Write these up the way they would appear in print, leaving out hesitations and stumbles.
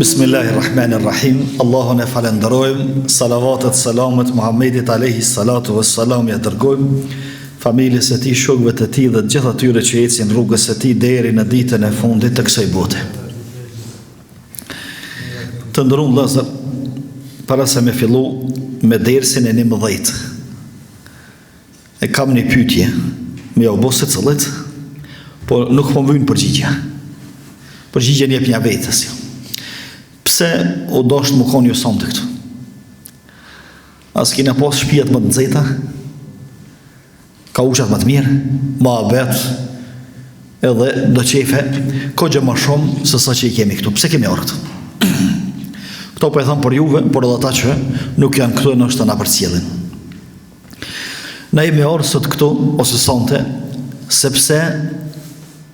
Bismillahirrahmanirrahim. Allahun e falenderojmë, salavatet, selamet Muhammedit alayhi salatu wassalam ja dërgojmë familjes së tij, shokëve të tij dhe të gjithë atyre që ecin rrugës së tij deri në ditën e fundit të kësaj bote. Të nderuar vëllezër, para se me fillu me dersin e 19, e kam një pyetje me u bë secillit, po nuk po më vjen përgjigje. Përgjigjen jep një vetës. Pse u dosht më konë ju sonte këtu? As kina pas shpijat më të nxehta, ka ushat më të mirë, më abet, edhe do qefe, ko gjë më shumë se sa që i kemi këtu. Pse kemi orë këtu? Këto po e thëmë për juve, por edhe ata që nuk janë këtu e nështë të na përcjellin. Na jemi orë sot këtu, ose sonte, sepse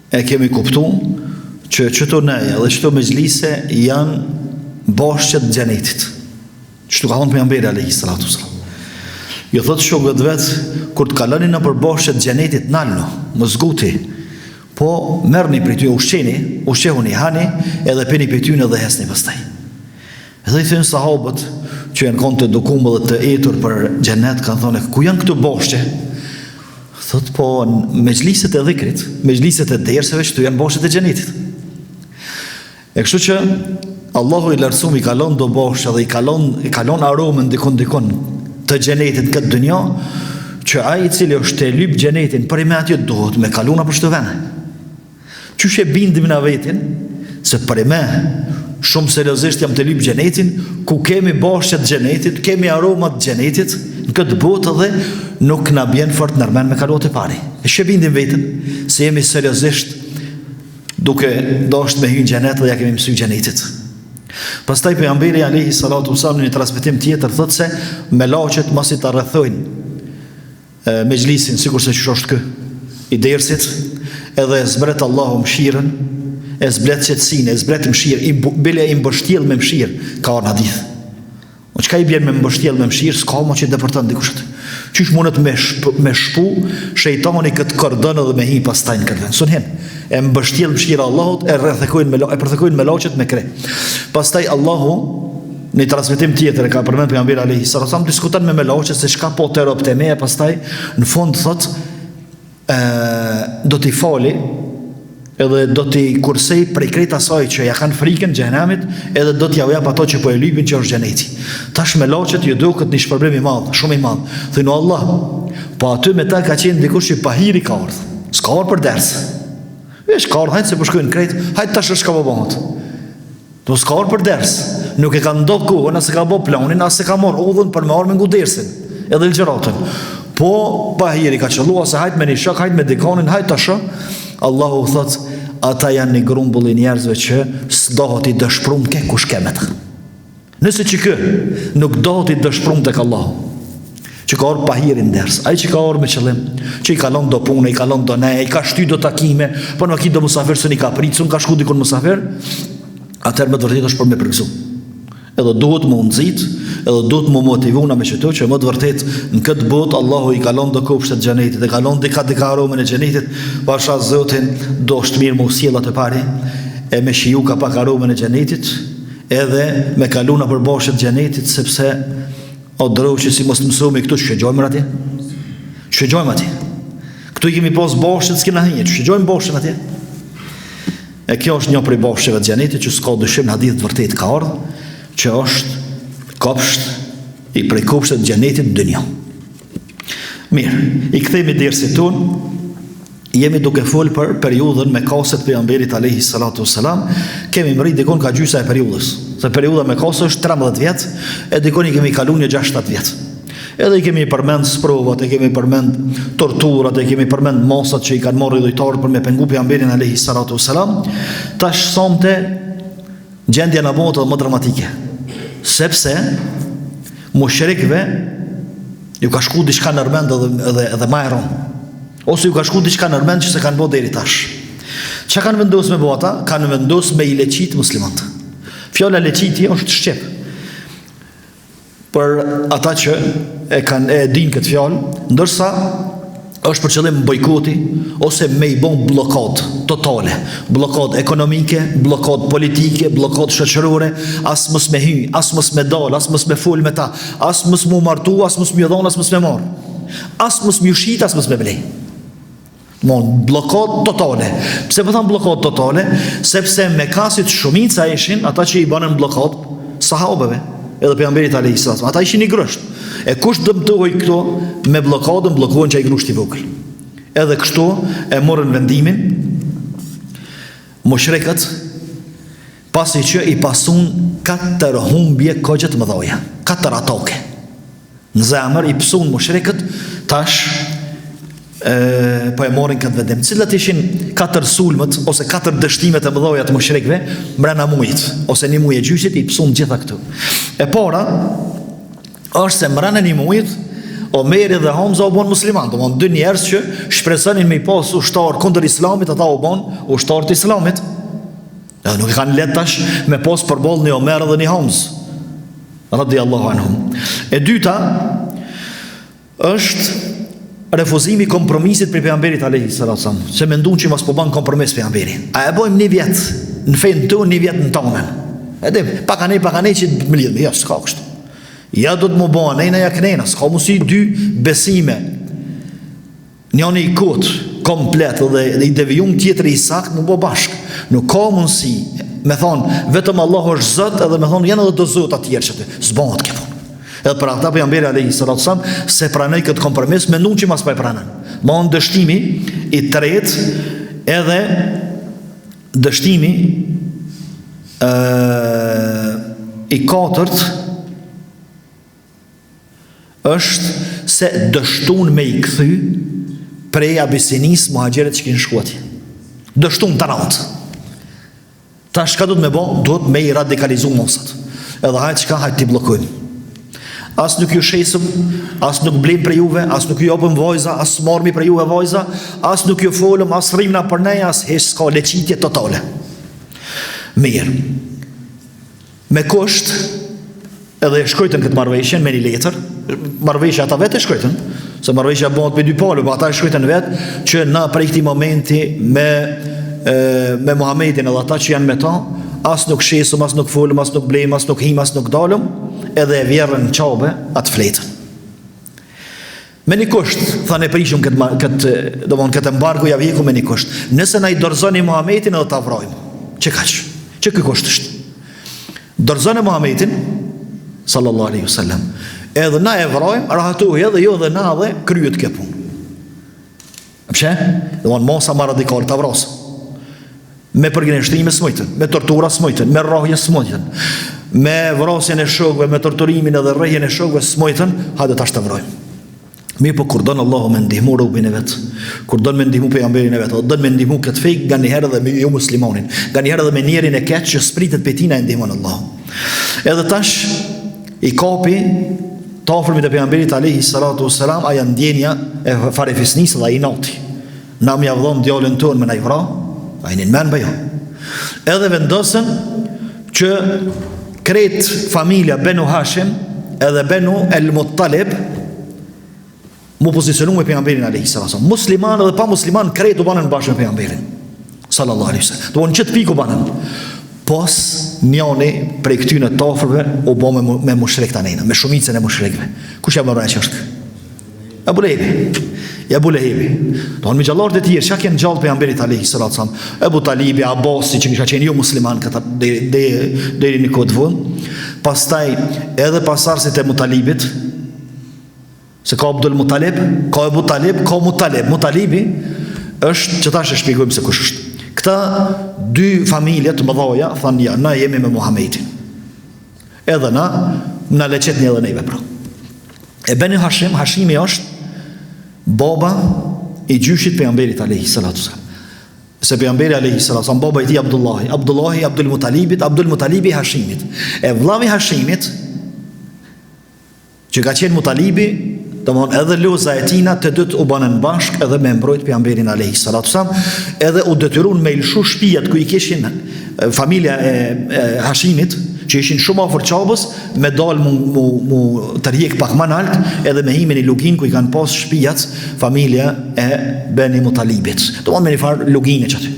e kemi kuptu që qëto neja dhe qëto mezhlise janë bashqet xhenetit. Çto ka thonë pejgamberi alayhi salatu wasallam. Jo thotë shokët vet, kur të kaloni në përbashqet xhenetit nalno, mos zguti. Po merrni prej ty ushqehuni, hani, edhe pini prej ty edhe hesni pastaj. Edhe i thënë sahabët që janë konë të edukuar dhe të etur për xhenet, kanë thonë, ku janë këto bashqe? Thotë, po mezhliset e dhikrit, mezhliset e derseve që janë bashqet e xhenetit. E kështu që Allahu i lartësuar i kalon do bashkë dhe i kalon aromën dikon të xhenetit këtë dynja, që ai i cili është e lyp xhenetin për me atje duhet me kaluna për çdo vend. Qysh e bindim na vetin se për me shumë seriozisht jam të lyp xhenetin, ku kemi bashkët xhenetit, kemi aromat xhenetit në këtë botë dhe nuk na bjen fort nërmen me kaluat e pari. E që bindim vetin se jemi seriozisht duke dosht me hynë xhenet dhe ja kemi mësuar xhenetit. Pastaj pejgamberi alayhi salatu wasallam në një transmetim tjetër thotë se melaqet mos i ta rrethojnë mezhlisin sikur se ç'është ky i dersit, edhe zbret Allahu mëshirën, e zblet qetësinë, e zblet mëshirë, bile i mbështjell me mëshirë, ka në hadith. O çka i bjen me mbështjell me mëshirë, s'ka më që depërton dikush atë. Qysh mundet me shpu shejtani këtë kordon edhe me hi pastaj në këtë vend. Sunhen, e mbështjell mëshira Allahut, e përthekojnë melaqet me kre. Pastaj Allahu në transmetim tjetër e ka përmend pejgamberi alayhi salatu wasallam diskuton me melaqet se çka po të ropte me, pastaj në fund thot do t'i fali edhe do t'i kursej prej krejt asaj që ja kanë frikën xhenemit, edhe do t'ja jap ato që po e lypin që është xheneti. Tash melaqet ju duket një shpërblim i madh, shumë i madh. Thënë Allah, po aty me ta ka qenë dikush që pahiri ka ardhur. S'ka ardhur për ders. Vesh ka ardhur hajtë se po shkojnë krejt, hajtë tash është ka bëhet. Do s'ka ardhur për ders. Nuk e ka ndot kohën, as e ka bë planin, as e ka marr udhën për me ardhur me ngudersin, edhe lgjeratën. Po pahiri ka qelluar se hajtë me një shok, hajtë me dikonin, hajtë tash. Allahu thot, ata janë një grumbull i njerëzve që s'dohet i dëshprum ke kush kemet. Nëse që kë nuk dohet i dëshprum tek Allahu, që ka orë pahirin ders, ai që ka orë me qëllim, që i kalon do punë, i kalon do ne, i ka shty do takime, po në ki do musafir së një ka pritsun, ka shku dikun musafir, atëherë me të vërtet është për me përgëzu. Edhe duhet më nëzit, edhe duhet më motivuna me qëto, që më të vërtet në këtë botë Allahu i kalon do kopshtet xhenetit, e kalon dika aromën e xhenetit, pasha Zotin do është mirë më usjellat e pari, e me shiju ka pak aromën e xhenetit, edhe me kaluna për bashkët xhenetit, sepse o dreu që si mos të mësumi këtu, shëgjojmë atje? Shëgjojmë atje. Këtu i kemi pos bashkët, s'kina hinje, shëgjojmë bashkët atje? E kjo është një prej bashkëve xhenetit, që s'ka dyshim në hadith të vërtet ka ardhur, që është kopsht i prej kopshtet xhenetit dynja. Mirë, i kthejmë dersit ton, jemi duke fol për periudhën me kaset pejgamberit alayhi salatu wasalam, kemi mrit dikon ka gjysa e periudhës. Se periudha me kasë është 13 vjet, e dikon i kemi kaluar një 6-7 vjet. Edhe i kemi përmend sprovat, e kemi përmend torturat, e kemi përmend masat që i kanë marrë dhujtarët për me pengu pejgamberin alayhi salatu wasalam. Tash sonte gjendja në botë dhe më dramatike, sepse mushrikëve ju ka shku diçka në rmend edhe ma e rënd, ose ju ka shku diçka në rmend që se kanë bo deri tash. Që kanë vendos me bo ata? Kanë vendos me i leqit muslimat. Fjala leqiti është shqip. Për ata që e din këtë fjallë, ndërsa është për qëllim bojkoti ose me i bon blokad totale, blokad ekonomike, blokad politike, blokad shoqërore, as mos me hy, as mos me dal, as mos me fol me ta, as mos mu martu, as mos me dhon, as mos me marr, as mos me ushit, as mos me blej. Blokad totale. Pse po them blokad totale? Sepse me kasit shumica ishin ata që i banën blokad sahabeve, edhe pejgamberit alayhis salam. Ata ishin i grosht. E kush dëmtoi këto me blokadën, bllokuan që ai grusht i vogël. Edhe kështu e morën vendimin mushrikët, pasi që i pasun 4 humbje kogje të mëdha, 4 atake. Në zemër i psun mushrikët, tash po e morin këtë vendim. Cilat ishin 4 sulmët ose 4 dështimet e mëdha të mushrikëve mbrana mujit ose një muaj e gjyqit i psun gjitha këtu. E para është se mbrana një mujit Omeri dhe Hamza u bon musliman, do 2 njerëz që shpresonin me i pas ushtar kundër islamit, ata u bon ushtar të islamit. Nuk i kanë let tash me pas përballë një Omer dhe një Hamza radiallahu anhum. E dyta është refuzimi i kompromisit për pejgamberit alayhis salam, se mendon që mos po bën kompromis pejgamberi. A e bojmë një vjet në fen tonë, një vjet në tonën. Edhe pakanej që të më lidhë, ja s'ka kështu. Ja do të më bëha nejna ja kënejna, s'ka musi 2 besime, njëni i kot komplet dhe i devijum tjetëri i sakt më bëha bashk. Nuk ka mundësi me thonë vetëm Allah është Zot edhe me thonë janë edhe do Zot atjerë që të zbanët kjo punë. Edhe për ata pejgamberi alayhis salam se pranoi këtë kompromis, mendon që mas pa e pranon. Ma në dështimi i tretë edhe dështimi i katërt është se dështun me i kthy prej Abisinis muhaxherët që kishin shkuat. Dështun të natë. Ta shka du të me bo, duhet me i radikalizu mosat. Edhe hajtë qka, hajtë t'i blokojnë. As nuk ju shesëm, as nuk blim për juve, as nuk ju jopëm vojza, as marmi për juve vojza, as nuk ju folëm, as rrimna për ne, as hesh s'ka leqitje totale. Mirë. Me kusht, edhe e shkojtën këtë marveshjen me një letër, marveshja ata vetë e shkojtën, se marveshja bëhet me 2 palë, pa ata e shkojtën vetë, që na prej këti momenti me Muhammedin edhe ata që janë me ta, as nuk shesëm, as nuk folëm, as nuk blejmë, as nuk him, as nuk dalëm, edhe e vjerën në qabe atë fletën. Me një kusht, tha ne prishëm këtë embargo, ja vjeku me një kusht. Nëse na i dorëzoni Muhammedin edhe ta vrojmë, që kaq? Që ky kusht është? Dorëzoni Muhammedin sallallahu alaihi wasallam, edhe na e vrojmë, rahatohi edhe jo dhe na dhe kryet kjo punë. Pse? Do mosa më radikal ta vrasë. Me përgjigjështime smujtën, me tortura smujtën, me rrahje smujtën, me vrasjen e shokëve, me torturimin edhe rrehjen e shokëve smujtën, hajde tash të vrojmë. Mirë po kur don Allahu me ndihmu rubin e vet, kur don me ndihmu pejgamberin e vet, don me ndihmu këtë fejk nganjëherë edhe me ju muslimonin, nganjëherë edhe me njerin e keq që spritet pe tina e ndihmon Allahu. Edhe tash i kapi të afërmit e pejgamberit alayhis salatu wassalam aja ndjenja e farefisnisë dhe ai noti. Na më javdhon djalin ton me na i vra, ai nin men bëjo. Edhe vendosën që kret familja Benu Hashim edhe Benu El Muttalib mu pozicionu me pejgamberin alayhis salam. Musliman edhe pa musliman kretu banën bashkë me pejgamberin sallallahu alaihi wasallam. Do në çet piku banën. Pos njëri prej këtyre të afërve u bë me mushrik tanena, me shumicën e mushrikëve. Kush ja bëra çështë? Abu Lehebi. Abu Lehebi. Do në xhallarët e tjerë, çka kanë gjallë pejgamberit alayhis salam. Abu Talibi, Abbasi që kisha qenë jo musliman këta deri në kohë të vonë. Pastaj edhe pasardhësit e Mutalibit, se ka Abdul Mutalib, ka Abu Talib, ka Mutalib. Mutalibi është që tash e shpjegojmë se kush është. Këta 2 familje të mëdha thanë ja, na jemi me Muhammedin. Edhe na leqet një edhe neve pra. E Beni Hashim, Hashimi është baba i gjyshit pejgamberit alayhis salatu wasallam. Se pejgamberi alayhis salatu wasallam baba i tij Abdullahi Abdul Mutalibit, Abdul Mutalibi Hashimit. E vllavi Hashimit që ka qenë Mutalibi, domthon edhe loza e tina të dytë u banën bashk edhe me mbrojt pejgamberin alayhis salatu wasallam, edhe u detyruan me lshu shtëpiat ku i kishin familja e Hashimit, që ishin shumë afër Qabës, me dalë mu tërhiq pak më lart, edhe me himin i lugin ku i kanë pas shtëpiat familja e Beni Mutalibit. Do me një farë lugine që aty.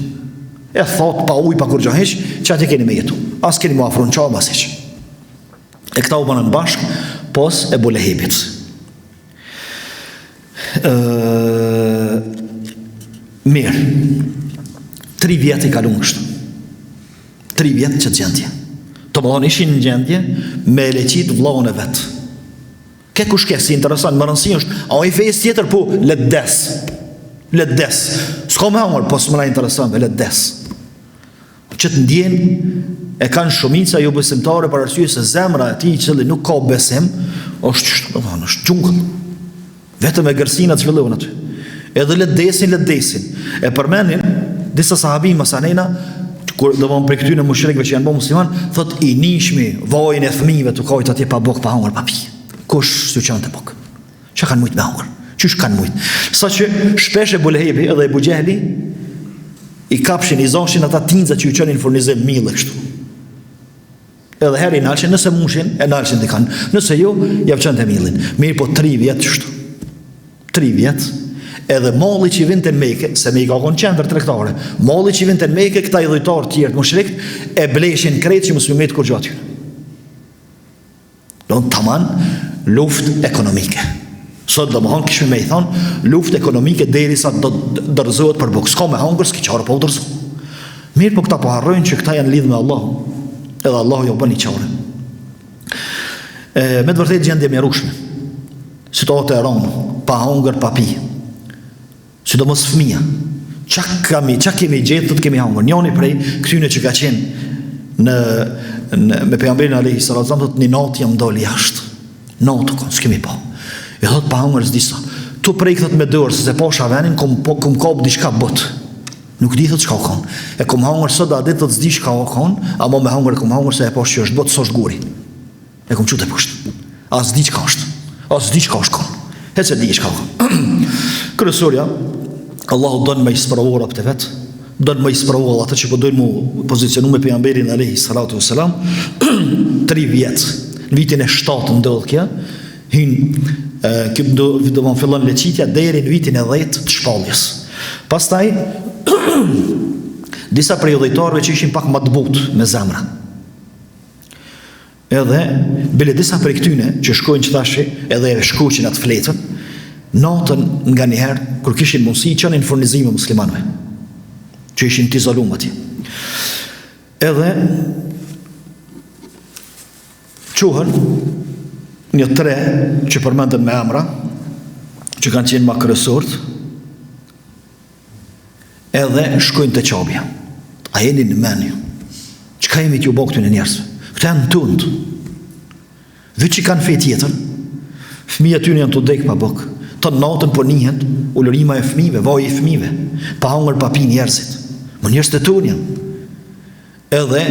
E thot pa ujë, pa kur gjë hiç, që aty keni me jetu. As keni mu afron Qabë as hiç. E këta u banën bashk pos Ebu Lehebit. Mirë. 3 vjetë i kalun kështu. 3 vjetë që të gjendje. Të më thonë ishin në gjendje me leqit vllahun e vetë. Ke kush ke si interesant, më rëndësi është, a i fejës tjetër po, let des. S'ka me hangër, po s'mëna interesant, let des. Që të ndjenë, e kanë shumica jo besimtare për arsye se zemra e tij i cili nuk ka besim, është gjungëll. Vetëm e gërsinat zhvillohen aty. Edhe let desin. E përmenin, disa sahabi masanena, kur do më për këtyne mushrikëve që janë bo musliman, thot i nishmi vajin e fëmijëve të kajt atje pa bok, pa hangër, pa pi. Kush s'u qanë të bok? Që kanë mujt me hangër? Qysh kanë mujt? Sa që shpesh Ebu Lehebi edhe Ebu Gjehli i kapshin, i zashin ata tinza që ju qenin furnizim mille kështu. Edhe herë i nalqin, nëse mushin, e nalqin të kanë. Nëse jo, javë qënë të millin. Mirë po 3 vjetë qështu. 3 vjetë. Edhe malli që i vinte në Mekë, se me i ka konë qendër tregtare, malli që i vinte në Mekë, këta i dhujtarë tjertë mushrikt, e bleshin kretë që mësë mëmet kur gjatë. Do në taman, luft ekonomike. Sot do më hanë kishme me i thonë, luft ekonomike deri sa do dërzohet për bukë. Ska me hangër, s'ki qarë po dërzo. Mirë po këta po harrojnë që këta janë lidhë me Allah, edhe Allah jo bën i qarë. Me të vërtet gjendje mjerushme. Situatë e ronë, pa hangër, pa pi. Sidomos fëmija. Qa kemi gjetë, të kemi hangër. Njoni prej këtyne që ka qenë me pejgamberin alayhi salatu wasallam, thot një natë jam doli jashtë. Natë kon, s'kemi pa. E thot pa hangër s'disa. Tu prej thot me dorë, se pa shavenin, kum kap diçka bot. Nuk di thot çka kon. E kum hangër sot a ditë thot s'di çka kon, ama me hangër kum hangër se e pa që është bot, s'është guri. E kum çutë poshtë. As di çka është. As di çka është kon. Hecë di çka kon. Kryesorja, Allahu don me isprovuar atë vet, don me isprovuar atë që po dojnë mu pozicionu me pejgamberin alayhi salatu wasalam. 3 vjet. Në vitin e 7 ndodh kjo, do të fillon leqitja deri në vitin e 10 të shpalljes. Pastaj disa prej udhëtarëve që ishin pak më të butë me zemra. Edhe bile disa prej këtyne që shkojnë që tashi edhe e shkuqin atë fletën, natën nga njëherë, kur kishin mundësi, qenin furnizime muslimanëve, që ishin të izolum atje. Edhe quhen një 3 që përmendën me emra, që kanë qenë ma kryesorët, edhe shkojnë të qabja. A jeni në menju? Qëka jemi t'ju bo këtyne njerësve? Këta janë në tundë. Dhe që kanë fejt tjetër, fëmija tyne janë të dekë pa bokë. Të natën po njëhet, ullërima e fëmive, vaj i fëmive, pa hangër pa pi njerëzit. Më njerëz të tunë janë. Edhe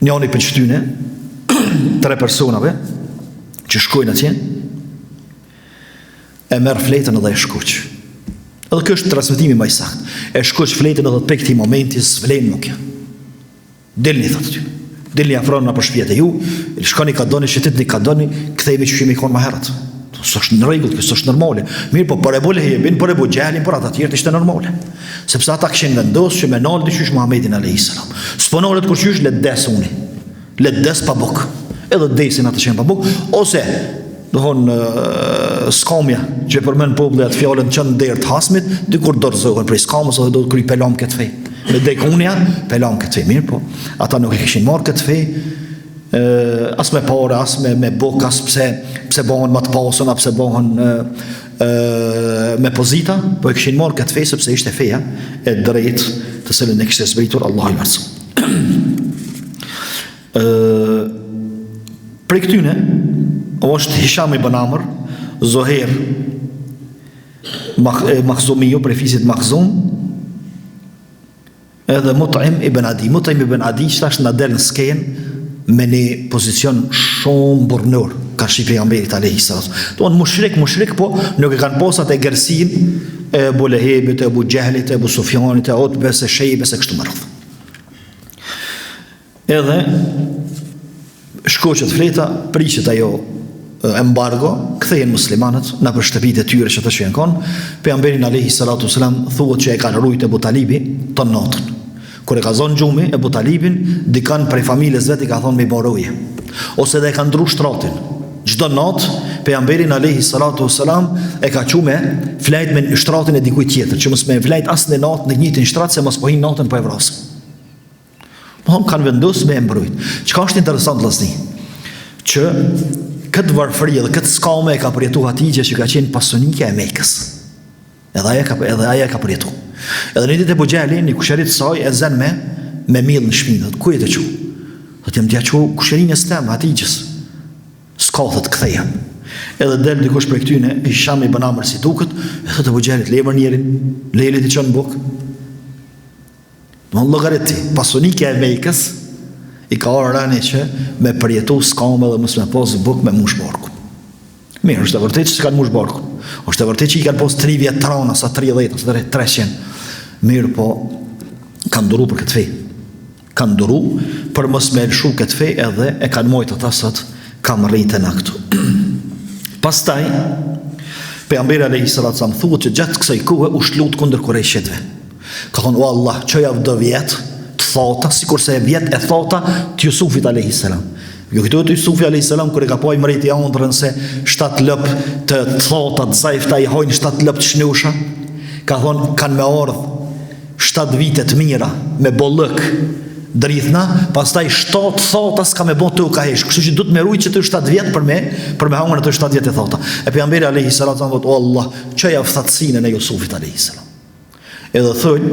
njani për qëtyne, 3 personave, që shkojnë atje, e merë fletën edhe e shkuq. Edhe kjo është transmitimi ma i sakt. E shkuq fletën edhe të pe këti momenti s'vlenë nuk ja. Dilni, thotë ty. Dilni afronë në për shpjetë e ju, shkoni ka doni, shëtit një ka doni, këthejme që shemi konë ma herët. Së është në regullë, së është normale. Mirë, po për Ebu Lehebin, për Ebu Gjehlin, për ata tjertë ishte normale. Sepse ata këshin vendosë që me nalë dëshysh Muhammedin a.s. S'po nalët kur qysh, let des uni. Let des pa buk. Edhe desin atë qenë pa buk. Ose, dohon, skamja, që përmen popullë atë fjallën që në derë të hasmit, dikur dorëzohen prej skamës, edhe do të kry pelam këtë fej. Me dek unja, pelam këtë fej. Mirë, po, ata nuk e këshin marë këtë fej, as me pare, as me buk, as pse bohen më të pasën, a pse bohen me pozita, po e këshin marë këtë fej, sepse ishte feja e drejt të cilën e kështë e zbritur, Allah i mërësë. Prej këtyne, është Hisham ibn Amr, Zoher Makhzumiju, prej fisit Makhzum, edhe Mut'im ibn Adi. Mut'im ibn Adi që tash në del në skenë me një pozicion shumë burnur, ka shi pejgamberit alayhis salam. Do në mushrik, po nuk e kanë posat e gërsin e Ebu Lehebit, e Ebu Gjehlit, e Ebu Sufjanit, e Utbes, e Shejbes, e kështu më radhë. Edhe shkoqet fleta, prishet ajo embargo, kthehen muslimanët në për shtëpitë e tyre që të shkojnë kon. Pejgamberi alayhi salatu wasalam thuhet që e kanë rujt Ebu Talibi të natën. Kur e ka zonë gjumi Ebu Talibin, dikan prej familjes vet i ka thonë me baroje, ose dhe e ka ndru shtratin. Çdo natë pejgamberi alayhi salatu wasalam e ka qume flajt me shtratin e dikujt tjetër, që mos me flajt as në natë në njëjtin shtrat, se mos po hin natën po e vrasin. Kanë vendosur me mbrojt. Çka është interesant vëllazëni, që këtë varfëri dhe këtë skame e ka përjetu Hatixha, që ka qenë pasonike e Mekës. Edhe aja ka përjetu. Edhe një ditë e Bugjeli, një kusherit saj e zen me mill në shpinë. Ku e të qu? Dhe t'jem t'ja qu kusherin e stem, Hatixhës. S'ka thët këtheja. Edhe del dikush për këtyne, Hisham ibn Amr si duket, e thët e Bugjelit, lemër njerin, lejelit i qënë buk. Në llogariti, pasonike e Mekës, i ka orë rani që me përjetu skame dhe mos me posë buk me mush barku. Mirë, është e vërtet që s'kanë mush barku. është e vërtet që i kanë posë 3 vjetrana, sa 30, sa 300. Mirë, po, kanë duru për këtë fej. Kanë duru për mos me lëshu këtë fej, edhe e kanë mojtë të tasat kam rritë në këtu. Pastaj, pejgamberi alayhi salatu wasallam thuhet që gjatë kësaj kohe u shlut kundër kurejshetve. Ka thonë, o Allah, çoja vdo vjet të thota, sikurse e vjet e thota të Jusufit alayhi salam. Jo këto të Jusufi alayhi salam kur e ka poj mreti ëndrrën se 7 lop të thota të zajfta i hojnë 7 lop të shnusha. Ka thonë, kanë me ardh 7 vite të mira me bollëk drithna, pastaj 7 thota s'ka me bën të u ka hesh. Kështu që duhet me rujt që të 7 vjet për me hangër ato 7 vjet e thota. E pejgamberi alayhi salatu wasallam thotë, o Allah, çoja fthatësinë e Jusufit alayhi salam. Edhe thënë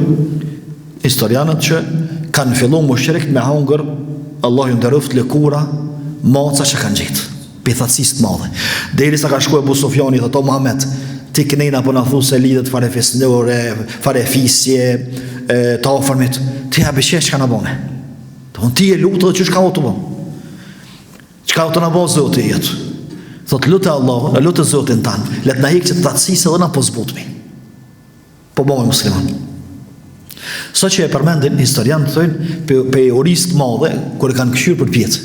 historianët që kanë filluar mushrik me hangër, Allah ju ndëroft lëkura, maca që kanë gjetë, pethatësisë të madhe. Derisa ka shkuar Abu Sufjani thotë, o Muhammed, ti kënejna po na thu se lidhet fare fesnore, fare fisje, të afërmit, ti ha beshesh çka na bone. Thonë ti e lutë dhe ç'ka u të bën. Çka u të na bën Zoti jetë. Thotë lutë Allahun, lutë Zotin tan, le të na hiq të tatësisë edhe na po zbutmi. Po bëmë musliman. Sa që e përmendin historianë thënë pe orist madhe kur e kanë këshyrë për pjetë.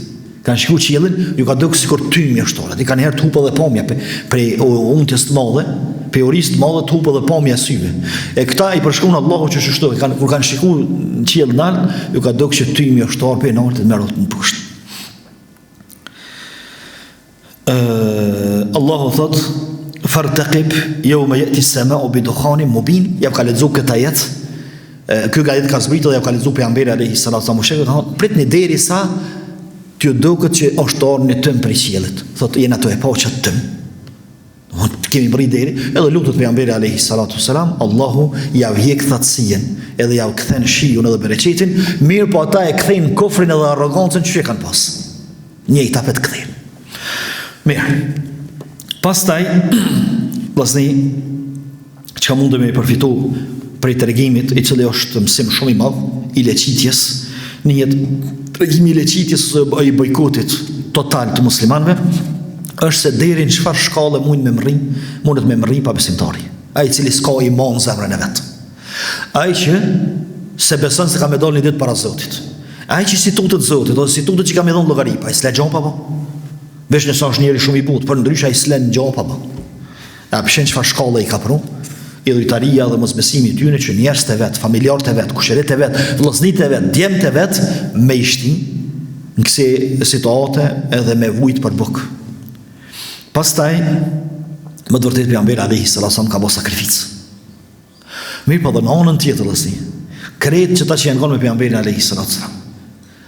Kanë shikuar qiellin, ju ka dëgë sikur tymi ashtorat. I kanë herë tupa dhe pamja prej untjes të madhe, pe orist madhe tupa dhe pamja syve. E këta i përshkruan Allahu që shështu, kur kanë shikuar në qiell lart, ju ka dëgë që tymi ashtor pe nartë të merrot në poshtë. Allahu thotë fartaqib yawma yati as-sama'u bi dukhanin mubin. Ja ka lexuar këtë ajet. Ky ajet ka zbritur dhe ja ka lexuar pejgamberi alayhi salatu wasallam. Pritni derisa t'ju duket që është orë në tëm për i qiellit. Thotë jena të e pa që tëm. Kemi bërë deri, edhe lutet pejgamberi alayhi salatu wasalam, Allahu ja vjek thatësien, edhe ja kthen shiun edhe bereqetin, mirë po ata e kthejnë kofrin edhe arrogancën që kanë pas. Njëjta pet kthejnë. Mirë. Pastaj, vllazëni, çka mundem me përfitu prej tregimit, i cili është mësim shumë i madh i leqitjes, një tregimi i leqitjes ose i bojkotit total të muslimanëve, është se deri në çfarë shkallë mundet me mrri pa besimtari. Ai i cili s'ka iman në zemrën e vet. Ai që se beson se ka me dalë një ditë para Zotit. Ai që si tutet Zotit, ose si tutet që ka me dhënë llogari, pa i s'le gjopa po. Vesh nëse është njëri shumë i butë, për ndryshe ai s'len gjopa po. A pëshen çfarë shkallë i ka pru? Idhujtaria dhe mosbesimi i tyre që njerëz të vet, familjarët e vet, kushërit e vet, vëllezërit e vet, djemtë e vet me i shtin në kësaj situate edhe me vujt për buk. Pastaj, më të vërtetë pejgamberi alayhi salatu wasallam ka bërë sakrificë. Mirë po dhe në anën tjetër vëllazëri, kretë që ta që janë gjonë me pejgamberin alayhi salatu wasallam.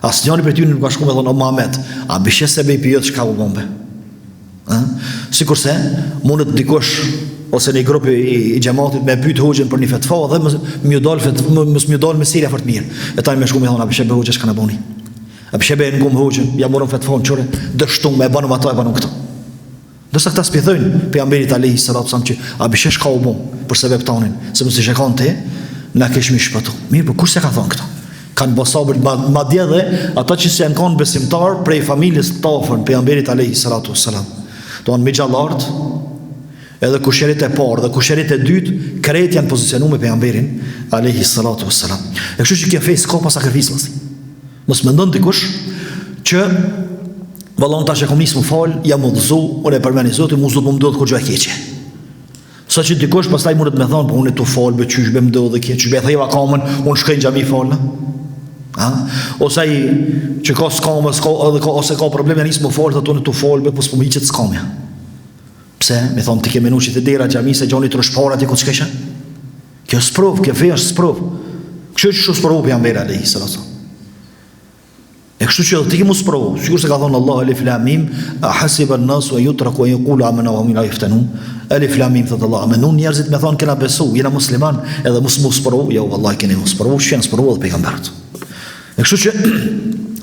Asnjëri prej tyre nuk ka shkuar me thonë o Muhammed, a bishes se bëj pyet çka u bombe. Sikurse mundet dikush ose një grup i xhamatit me pyet hoxhën për një fetva dhe mos më dal mesia fort mirë. E tani më shkuam me thonë a bishe bëj hoxhë çka na bëni. A bishe bëj ngum hoxhën, ja morën fetvën çore, dështum me banë ato e banë këto. Dërsa këta spithojnë pejgamberit alayhi salatu wasallam që a bishesh ka u bom për sebeb tonin, se mos e shekon te, na kesh më shpëtu. Mirë, por kush se ka thonë këto? Kanë bosabër madje dhe ata që janë kanë besimtar prej familjes të afërt pejgamberit alayhi salatu wasallam. Don me xhallart, edhe kushërit e parë dhe kushërit e dytë, krejt janë pozicionuar me pejgamberin alayhi salatu wasallam. E kështu që kjo fes ka pas sakrificë. Mos mendon dikush që Vallon tash e kom nis më fal, jam udhëzu, unë e përmend Zotin, mu zot më ndodh kur gjë e keqe. Sa që dikush pastaj mundet me thonë, po unë tu fal, be qysh be ndodh dhe keq, be theva kamën, unë shkoj në xhami fal. Ose ai që ka skamë, ose ka probleme nis më fal, thotë unë tu fal, be po s'po më hiqet skamja. Pse? Me thonë ti ke menuçi të dera xhami se gjoni troshpara ti ku ç'kesha? Kjo sprov, kjo vesh sprov. Kështu që sprov pejgamberi alayhi salatu. E kështu që ti ke mos sprov, sikur se ka thonë Allahu alif lam mim, hasiba an-nas wa yutraku an yaqulu amanna wa hum la yaftanun. Alif lam mim thot Allah, amenun njerëzit me thonë kena besu, jena musliman, edhe mos sprov, jo vallahi keni mos sprov, shën sprov edhe pejgamberët. E kështu që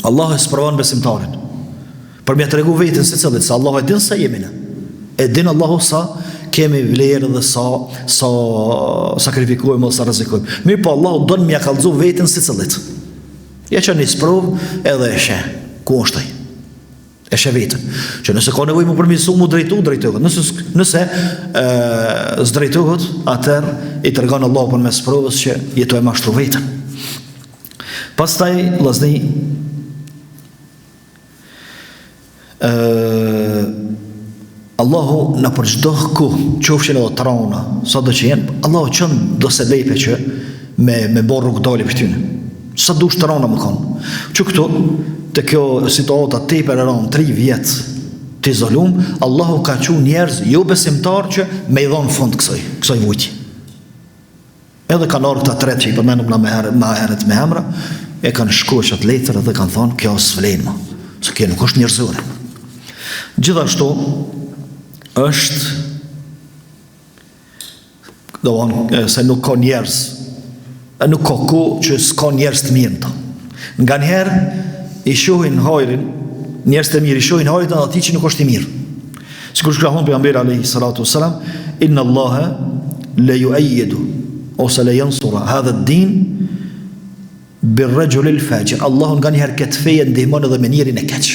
Allah e sprovon besimtarin. Për më tregu vetën se cilët se Allah e din sa jemi ne. E din Allahu sa kemi vlerë dhe sa sakrifikojmë ose rrezikojmë. Mirë po Allahu don m'ia kallëzu veten si cilët. Ja që një sprov edhe e shë. Ku është ai? E shë vetën. Që nëse ka nevojë më përmirësu, mu drejtohet. Nëse s'drejtohet, atëherë i tregon Allahu për mes sprovës që jetoj mashtru vetën. Pastaj vllazni Allahu në për çdo kohë, qofshin edhe trauna, sa do që jenë, Allahu qënë do se bejpe që me borë rrugë dali për tyne. Sa dush trauna më kanë. Që këtu, të kjo situata tepër e ranë 3 vjetë të izolum, Allahu ka që njerëz jo besimtar që me i dhonë fund kësoj vujtje. Edhe kanë orë këta tretë që i përmenum na ma heret me emra, e kanë shku qatë letër edhe kanë thonë, kjo s'vlenë ma, se kjo nuk është njerëzore. Gjithashtu, është se nuk ka njerëz, nuk ka ku që s'ka njerëz të mirë në ta. Nga njerë i shohin hajrin, njerëz të mirë i shohin hajrin dhe ati që nuk është i mirë. Sikur shkra thonë pejgamberi alayhi salatu wassalam, inna Allaha la yu'ayyidu ose la yansura hadha ad-din bir-rajul al-fajir. Allahu nga njerë këtë feje ndihmon edhe me njerin e keq.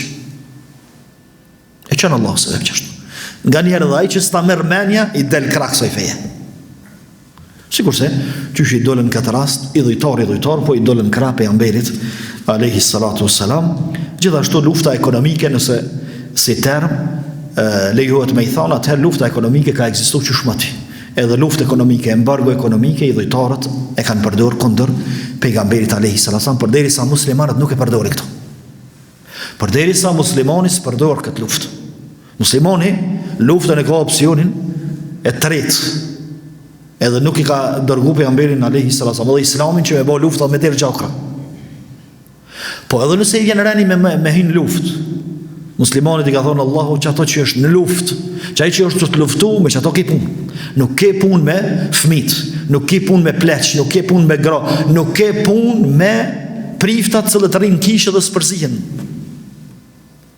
E qënë Allahu se dhe qështu. Nga njerë dhe ai që s'ta merr menja i del krak saj feje. Sikur se, qysh i dolen këtë rast, i dhujtar, po i dolen kra pejgamberit alayhi salatu wassalam. Gjithashtu lufta ekonomike, nëse si term lejohet me i thonë, atëherë lufta ekonomike ka ekzistuar që shumati. Edhe lufta ekonomike, embargo ekonomike, i dhujtarët e kanë përdorur kundër pejgamberit alayhi salatu wassalam, përderisa muslimanët nuk e përdorin këto. Përderisa muslimani s'përdor këtë luftë. Muslimani luftën e ka opsionin e tretë. Edhe nuk i ka dërgu pejgamberin alayhi salatu wassalam dhe islamin që me bë lufta me derë gjakra. Po edhe nëse i vjen rani me hin luftë, muslimanit i ka thonë Allahu që ato që është në luftë, që ai që është të luftu me që ato ke punë. Nuk ke punë me fëmijët, nuk ke punë me pleq, nuk ke punë me gra, nuk ke punë me priftat që të rrinë kishë dhe spërzihen.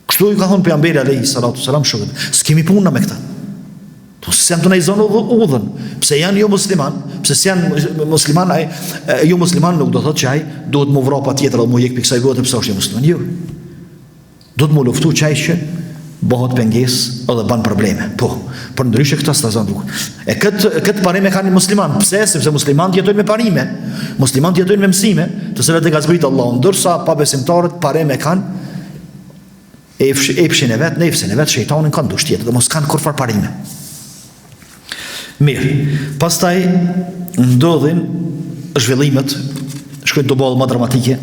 Kështu i ka thonë pejgamberi alayhi salatu wassalam shokët, s'kemi punë me këta. Se janë të nejzonë udhën, pse janë jo musliman, pse se janë musliman, jo musliman nuk do thot që ai duhet mu vrapa tjetër dhe mu jek për kësaj gote pësa është jo musliman, jo. Do të mu luftu që ai që bëhot penges edhe ban probleme, po, për ndryshe këta s'ta zonë rrugë. E këtë parime kanë një musliman, pse, sepse musliman jetojnë me parime, musliman jetojnë me mësime, të cilat e ka zbrit Allah, ndërsa pa besimtarët parime kanë, epshin e vetë, nefsin e vetë, shejtanin kanë dush tjetër, dhe mos kanë kurfar parime. Mirë, pastaj ndodhin zhvillimet, shkojnë të ballë më dramatike,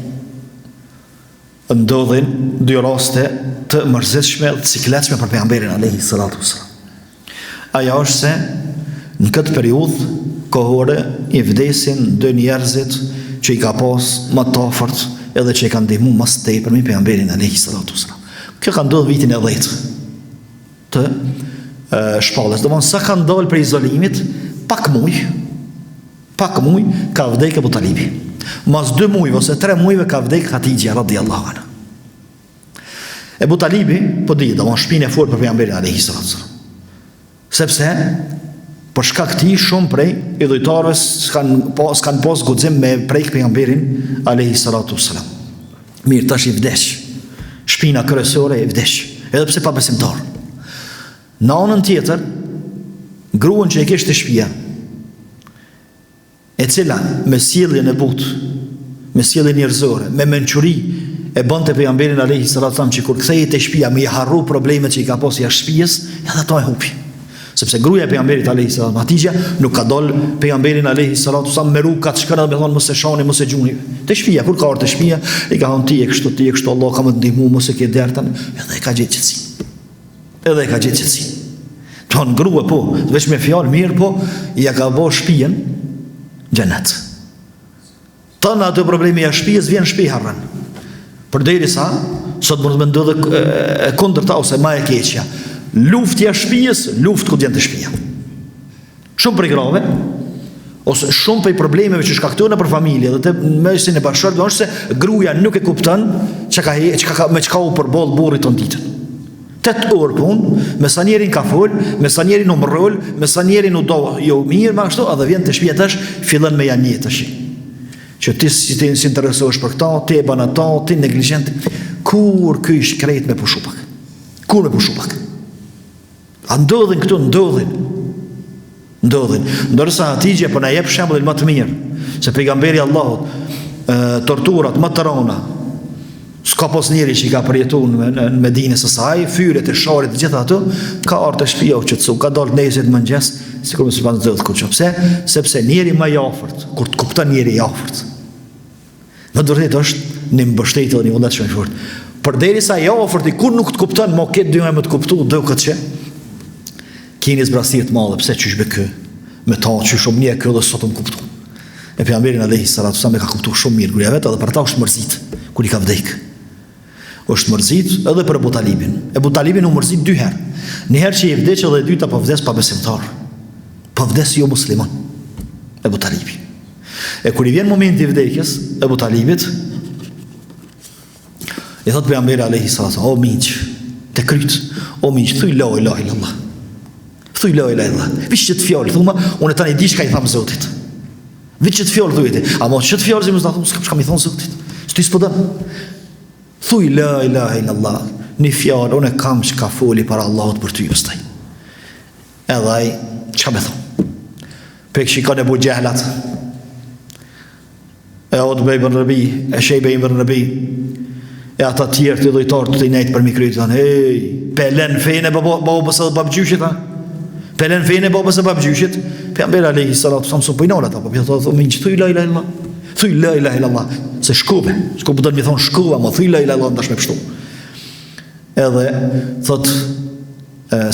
ndodhin 2 raste të mërzitshme dhe të sikletshme për pejgamberin alayhi salatu wassalam. Ajo është se në këtë periudhë kohore i vdesin 2 njerëzit që i ka pas më të afërt edhe që i kanë ndihmuar më së tepër me pejgamberin alayhi salatu wassalam. Kjo ka ndodhur vitin e 10 të shpallës. Domthon sa kanë dalë për izolimit, pak muj ka vdekë Abu Talibi. Mas 2 muaj ose 3 muajve ka vdekë Hatixha radhiyallahu anha. Abu Talibi po di, domthon shpinë e fortë për pejgamberin alayhi salatu wasallam. Sepse për shkak të shumë prej i dhujtarëve s'kan pas guxim me prek pejgamberin alayhi salatu wasallam. Mirë, tash i vdesh. Shpina kryesore e vdesh. Edhe pse pa besimtar. Në anën tjetër, gruan që e kishte shtëpia, e cila me sjelljen e butë, me sjellje njerëzore, me mençuri e bënte pejgamberin alayhi salatu wasallam që kur kthehej te shtëpia më i harru problemet që i ka pasur jashtë shtëpisë, edhe ato e hupi. Sepse gruaja e pejgamberit alayhi salatu Hatixha nuk ka dal pejgamberin alayhi salatu wasallam me rrugë kaç shkëna me thon mos e shani, mos e gjuni. Te shtëpia kur ka ardhur te shtëpia, i ka thon ti e kështu Allah ka më ndihmu, mos e ke dertën, edhe e ka gjetë qetësi. Ton grua po, veç me fjalë mirë po, ja ka bë shtëpinë xhenet. Ton ato problemi jashtë shtëpisë vjen shtëpi harran. Përderisa sot mund të ndodhë e kundërta ose më e keqja. Luftja shtëpisë, luftë ku vjen te shtëpia. Shumë prej grave, ose shumë prej problemeve që shkaktojnë për familje dhe të mesin e bashkëshortëve është se gruaja nuk e kupton me çka u përboll burrit ton ditën. 8 orë punë, me sa njerin ka fol, me sa njerin u mrrol, me sa njerin u do jo mirë, ma kështu, edhe vjen te shtëpia tash, fillon me janë tash. Që ti si ti interesohesh për këta, ti e bën ato, ti neglizhent. Kur ky ish krejt me pushu pak. Kur me pushu pak. A ndodhin këtu, ndodhin. Ndërsa Hatixha po na jep shembull më të mirë, se pejgamberi Allahut torturat më të rënda s'ka pas njeri që i ka përjetuar në Medinë së saj, fyret e sharit gjithë ato, ka ardhur te shtëpia u qetësu, ka dalë nesër të mëngjes, sikur mos pas ndodh kurrë. Pse? Sepse njeri më i afërt, kur të kupton njeri i afërt. Në të vërtetë është një mbështetje dhe një vullnet shumë i fortë. Përderisa i afërti kur nuk të kupton, mo këtë dy më të kuptu, do këtë që keni zbrastir të madhe, pse çysh be kë, me ta që shumë një kjo dhe sot më kuptu. E pejgamberin alayhi salatu wasallam e ka kuptuar shumë mirë gruaja vet, edhe për ta është mërzit kur i ka vdek. Është mërzit edhe për Abu Talibin. Abu Talibin u mërzit 2 herë. Një herë që i vdeq edhe e dyta po vdes pa besimtar. Po vdes jo musliman. Abu Talibi. E kur i vjen momenti i vdekjes Abu Talibit, i thot pejgamberi alayhi salatu wasallam, o miq, te kryt, o miq, thuj la ilaha illallah. Thuj la ilaha illallah. Vish që të fjalë, thuma, unë tani di çka i tham Zotit. Vish që të fjalë thujeti. Ama që të fjalë që më thon, s'ka më thon Zotit. S'ti s'po dëm. Thuj la ilaha illallah. Një fjalë unë kam që ka foli para Allahut për ty pastaj. Edhe ai çka më thon. Pek shikon e Abu Jahlat. E Utbej ibn Rabi, e Shejbe ibn Rabi, e ata tjerë të dhujtarë të të nejtë për mikryt, hej, pelen fejnë e babës e babgjyshit, pelen fejnë e babës e babgjyshit, pejgamberi alayhi salatu wasallam su pojnor ata, po thotë thonë miq, thuj la ilaha illallah. Thuj la ilaha illallah. Se shkupe do të më thon shkuva, mo thuj la ilaha illallah ndash me pështu. Edhe thot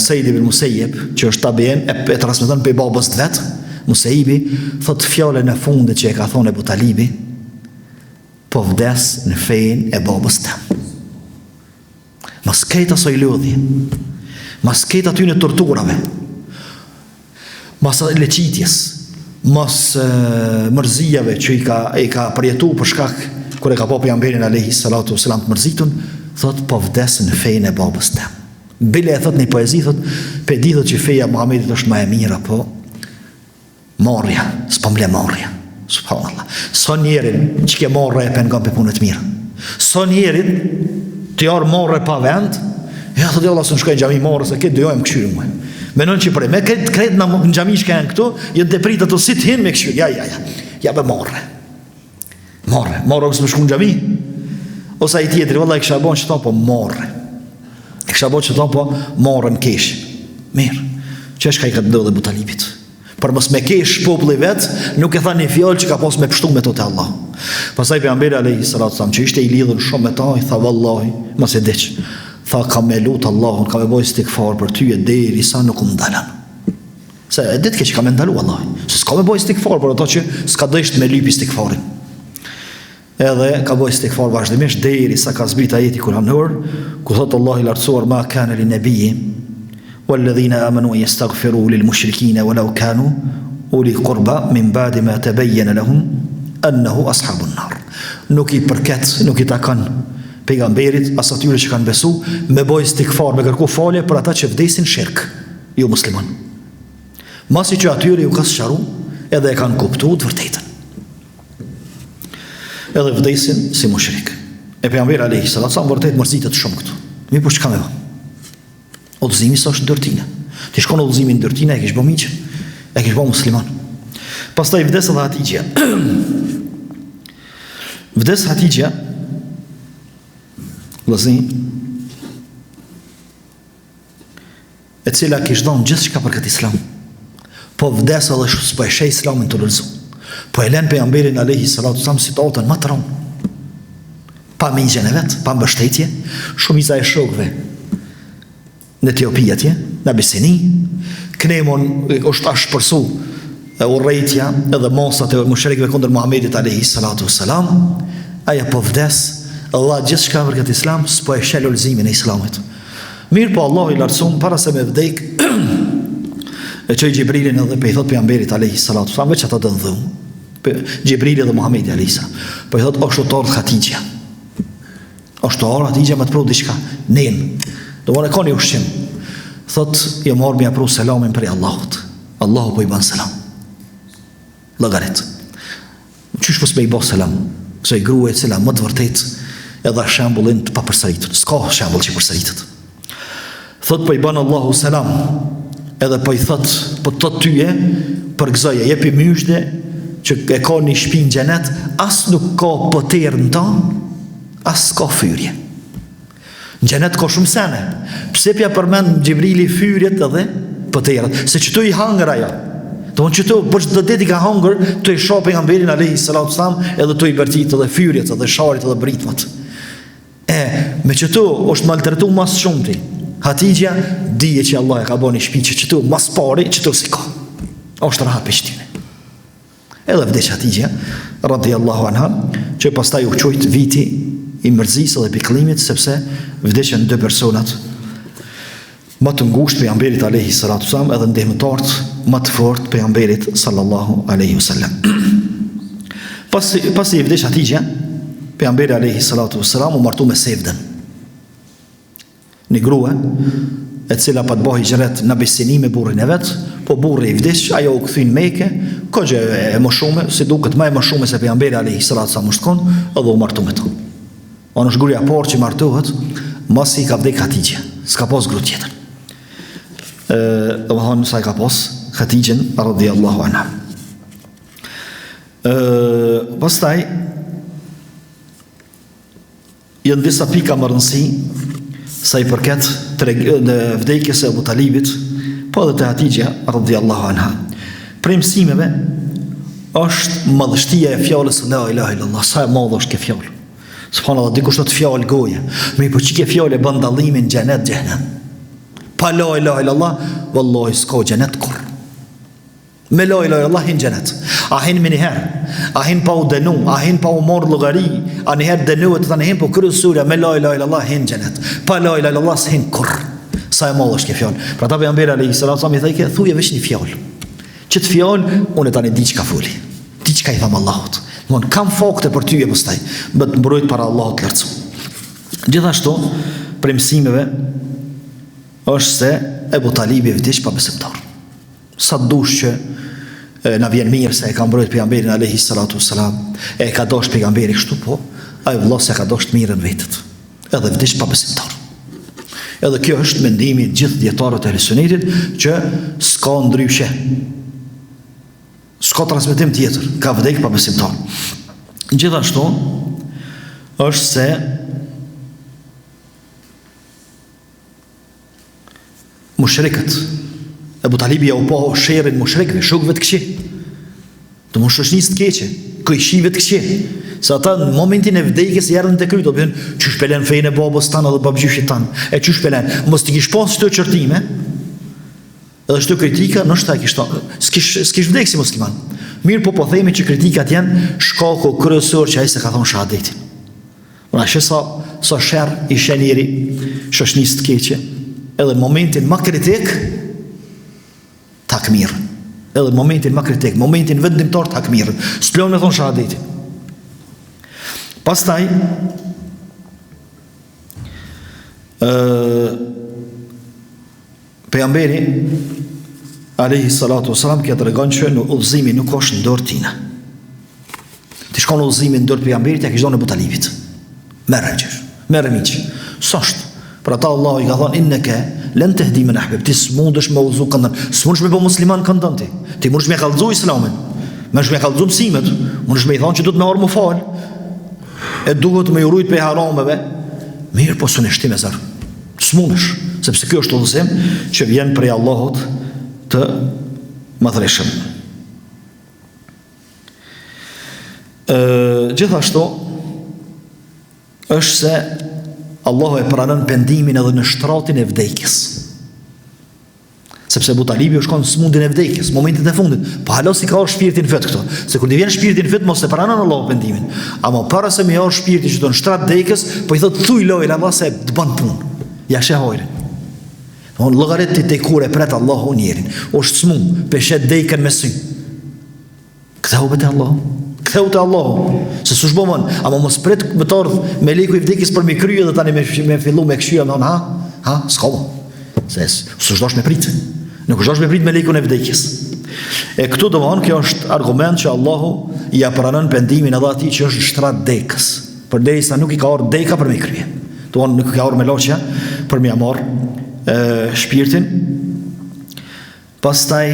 Sejdi ibn Musayyib, që është tabien, e transmeton pe babës të vet, Musayyibi, thot fjalën e fundit që e ka thonë Abu Talibi, po vdes në fejnë e babës tem. Mas ketë asoj lodhje, mas ketë aty në torturave, mas leqitjes, mas mërzijave që i ka përjetu për shkak, kër e ka po pejgamberin alayhi salatu wasalam të mërzitun, thot po vdes në fejnë e babës tem. Bile e thot një poezi, thot, pe di thot që feja Muhamedit është ma e mira, po marrja, s'po mble marrja. Subhanallah. Son njerin që ke marrë e pengon për punët mirë. Son njerin të jarë marrë pa vend, ja thot, Allah së në shkoj në gjami marrë, se këtë dojojmë këshyri muaj. Menon që prej, me kretë në gjami që kanë këtu, jetë dhe pritë ato si të hinë me këshyri, ja be marrë. Marrë kësë më shku në gjami. Osa i tjetëri, valla i kësha bon që ta po marrë. I kësha bon që ta po marrë më kesh. Mirë, që është ka i këtë do dhe Abu Talibit. Për mos me kesh populli vet, nuk e tha një fjalë që ka pas me pështu me to te Allah. Pastaj pejgamberi alayhi salatu wasallam që ishte i lidhur shumë me ta, i tha vallahi, mos e diç. Tha kam me lut Allahun, kam me bëj istikfar për ty derisa nuk më ndalan. Se e ditë që kam me ndalu vallahi. Se s'ka me bëj istikfar për ato që s'ka dësht me lyp istikfarin. Edhe ka bëj istikfar vazhdimisht derisa ka zbrit ajeti kuranor, ku thot Allahu i lartësuar ma kana li nabiyyi والذين آمنوا يستغفروا للمشركين ولو كانوا أولي قربى من بعد ما تبين لهم أنه أصحاب النار. Nuk i përket, nuk i takon pejgamberit as atyre që kanë besu me bëj istikfar, me kërku falje për ata që vdesin shirk, jo musliman. Masi që atyre ju ka sqaru, edhe e kanë kuptu të vërtetën. Edhe vdesin si mushrik. E pejgamberi alayhi salatu wasallam vërtet mërzitet shumë këtu. Mi po çka më bë? Udhëzimi s'është ndërtine. Ti shkon udhëzimin ndërtine, e kish bë miq, e kish bë musliman. Pastaj vdes edhe Hatixha. Vdes Hatixha vëllezër, e cila kishte dhënë gjithçka për këtë islam. Po vdes edhe s'po e sheh islamin të lulzu. Po e lën pejgamberin alayhi salatu wasallam situatën më të rëndë. Pa migjen e vet, pa mbështetje, shumica e shokëve në Etiopi atje, në Abisini, Knemon është shpërsu urrejtja edhe mosat e mushrikëve kundër Muhamedit alayhi salatu wasalam, aja po vdes, Allah gjithçka për këtë islam, s'po e sheh lulzimin e islamit. Mirë po Allah i lartësuam para se me vdek, e çoi Xhibrilin edhe pe i thot pejgamberit alayhi salatu wasalam, veç ata të dhëm. Xhibrili dhe Muhamedi alayhi salam. Po i thot o shotor Hatixha. O shotor Hatixha më të pru diçka. Nen. Do vone koni ushqim. Thot jo marr më pru selamin për Allahut. Allahu po i ban selam. Llogarit. Çish po s'me i bë selam. Kësaj gruaje e cila më të vërtet e dha shembullin të papërsëritur. S'ka shembull që përsëritet. Thot po i ban Allahu selam. Edhe po i thot, po të tyje, për gëzoje, jepi myshde, që e ka një shtëpi në xhenet, as nuk ka poter në ta, as ka fyrje. Në xhenet ka shumë sene. Pse pja përmend Xhibrili fyrjet edhe poterat, se që tu i hangër ajo. Do në që tu, për që të deti ka hangër, tu i shoh pejgamberin alayhi salatu wasalam, edhe tu i bërtit edhe fyrjet, edhe sharit, edhe britmat. Me që tu, është maltretu mas shumëti. Hatixha dije që Allah e ka bën një shtëpi që tu mas pari që tu si ka. Është rahat për shtine. Edhe vdes Hatixha radhiyallahu anha, që pastaj u quajt viti i mërzisë dhe pikëllimit, sepse vdesën dy personat më të ngushtë pejgamberit alayhi salatu wasallam, edhe ndihmëtarët më të fortë pejgamberit sallallahu alaihi wasallam. Pasi vdes Hatixha, pejgamberi alayhi salatu wasallam u martu me Sevden. Një grua e cila pa të bëhi hijret në Abisini me burrin e vet, po burri i vdes, ajo u kthyn Mekë, kohë e më shumë, si duket më e më shumë se pejgamberi alayhi salatu wasallam shkon, edhe u martu me to. Ono është gruaja parë që martohet, mos i ka vdek Hatixha, s'ka pas gru tjetër. Domethënë sa i ka pas Hatixhen radhiyallahu anha. Pastaj janë disa pika më rëndësi sa i përket në vdekjes së Abu Talibit, po edhe të Hatixha radhiyallahu anha. Prej mësimeve është madhështia e fjalës la ilaha illallah, sa e madhe është kjo fjalë. Subhanallahu, dikush thot fjalë goje, me po çike fjalë bën dallimin xhenet xhenem. Pa la ilaha illallah, wallahi s'ka xhenet kur. Me la ilaha illallah hin xhenet. A hin me njëherë, a hin pa u dënu, a hin pa u morë llogari, a njëherë dënuet, a njëherë po kryesura me la ilaha illallah hin xhenet. Pa la ilaha illallah s'hin kur. Sa e madhe është kjo fjalë. Pra ta pejgamberi alayhi salatu wasallam i thaj thuje veç një fjalë. Çet fjalë unë tani di çka foli. Di çka i tham Allahut. Mon kam fakte për ty e pastaj, më të mbrojt para Allahut të lartësuar. Gjithashtu, për mësimeve është se Ebu Talibi vdiq pa besimtar. Sa dush që na vjen mirë se e ka mbrojt pejgamberin alayhi salatu wasalam, e ka dosh pejgamberi kështu, po ai vëllai se ka dosh të mirën vetet. Edhe vdiq pa besimtar. Edhe kjo është mendimi i gjithë dietarëve të Sunetit që s'ka ndryshe. S'ka transmetim tjetër, ka vdek pa besimtar. Gjithashtu është se mushrikët, Ebu Talibi ja u po sherrin mushrikëve, shokëve të këqij. Të shoqënisë të keqe, kujshive të këqij. Se ata në momentin e vdekjes janë të kryt, do të thonë, çu shpelen fejnë e babës tanë dhe babgjyshit tanë. E çu shpelen, mos të kish pas çto çortime. Edhe çto kritika, ndoshta s'kish vdek si musliman. Mirë po themi që kritikat janë shkaku kryesor që ai se ka thonë shahadetin. Pra sa sherr i shenjeri shoqënisë të keqe, edhe në momentin më kritik takmir. Edhe në momentin më kritik, momentin vendimtar takmir. S'plon me thonë shahadetin. Pastaj pejgamberi alayhi salatu wasalam ka tregon që në udhëzimi nuk është në dorë tina. Ti shkon në udhëzimin në dorë pejgamberit, ja kishte në Abu Talibit. Merë miq. S'është. Për ata Allahu i ka thonë innaka lan tahdi man ahbab. Ti s'mundesh me udhëzu këndon. S'mundesh me bëu musliman këndon ti. Ti mundesh me kallëzu islamin. Mundesh me kallëzu mësimet. Mundesh me i thonë që do të më orë më fal. E duhet me urujt për harameve, Mirë, po suneshtim e zërë. S'munësh, sepse kjo është udhëzim që vjen prej Allahut të madhreshëm. Gjithashtu është se Allahu e pranon pendimin edhe në shtratin e vdekjes. Sepse Abu Talibi u shkon në smundjen e vdekjes, momentet e fundit. Po hala si ka shpirtin fët këto. Se kur i vjen shpirtin fët mos e pranon Allahu pendimin. Ama para se më jor shpirti që do në shtrat vdekjes, po i thot thuj lojën Allah se të bën punë. Ja she hojrin. On llogaret ti te kur e pret Allahu njerin. Është smund, peshet dekën me sy. Ktheu te Allahu. Ktheu te Allahu. Se s'u shbomon, ama mos pret me të ardh me leku i vdekjes për mi krye dhe tani me fillu me këshia me ha, s'ka. Se s'u dosh me prit. Nuk është me prit me lekun e vdekjes. E këtu do vonë, kjo është argument që Allahu i pranon pendimin edhe atij që është shtrat dekës. Përderisa nuk i ka ardhur deka për me krye. Do vonë nuk i ka ardhur me loqja për me marr shpirtin. Pastaj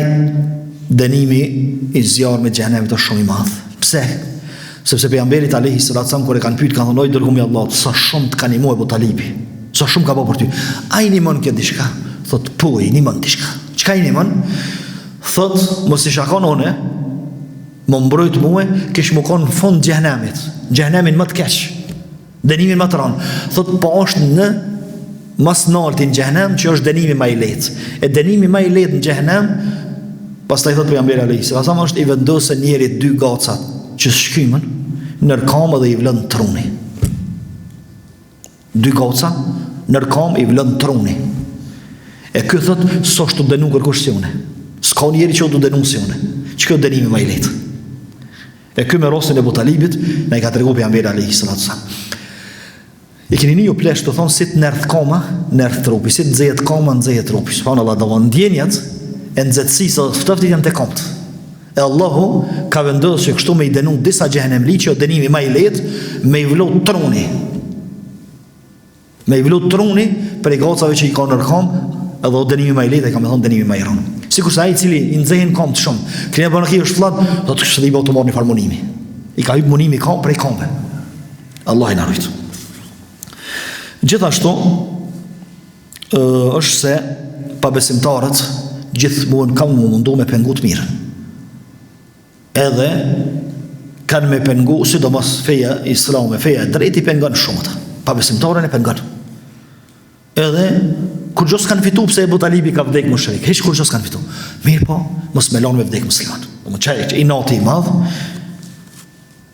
dënimi i zjarr me xhenem të shumë i madh. Pse? Sepse pejgamberit alayhi salatu sallam kur e kanë pyet kanë thonë dërgumi Allahut, sa shumë të kanë ndihmuar Abu Talibi. Sa shumë ka bërë për ty. Ai nimon kjo diçka. Thot po i nimon diçka. Çka i nimon? Thot mos i shakon one, më mbrojt mua, kish më kon në fund xhenemit. Xhenemin më të keq. Dënimin më të rënd. Thot po është në mas naltin xhenem që është dënimi më i lehtë. E dënimi më i lehtë në xhenem, pastaj thot pejgamberi alayhis salam është i vendosur njerit dy gocat që shkymën nër kam dhe i vlën truni. Dy goca nër kam i vlën truni. E ky thot s'është të dënu kërkush si une. S'ka njeri që o të dënu si une. Që kjo dënimi më i lehtë. E ky me rostin e Abu Talibit na i ka tregu pejgamberi alayhis salam. E keni një plesh të thonë si të nërth koma, nërth trupi, si të nxehet koma, nxehet trupi. Subhanallahu, do von ndjenjat e nxehtësisë së ftoftit janë te komt. E Allahu ka vendosur që kështu me i dënu disa xhenemli që dënimi më i lehtë me i vlu truni. Me i vlu truni për i gocave që i ka nërkom, edhe o dënimi më i lehtë, ka me thonë dënimi më i rënd. Sikur sa ai i cili i nxehen komt shumë, kërë bën aki është fllad, do të shëdhi të marrë një farë munimi. I ka hyp munimi kom prej komve. Allah i na rujt. Gjithashtu është se pabesimtarët gjithmonë kanë mundu me pengu të mirë. Edhe kanë me pengu, sidomos feja islame, feja drejt i pengon shumë ata. Pabesimtarën e pengon. Edhe kur gjos kanë fitu pse Abu Talibi ka vdek mushrik. Hiç kur gjos kanë fitu. Mirë po, mos me lanë me vdek musliman. Më çaj i noti i madh.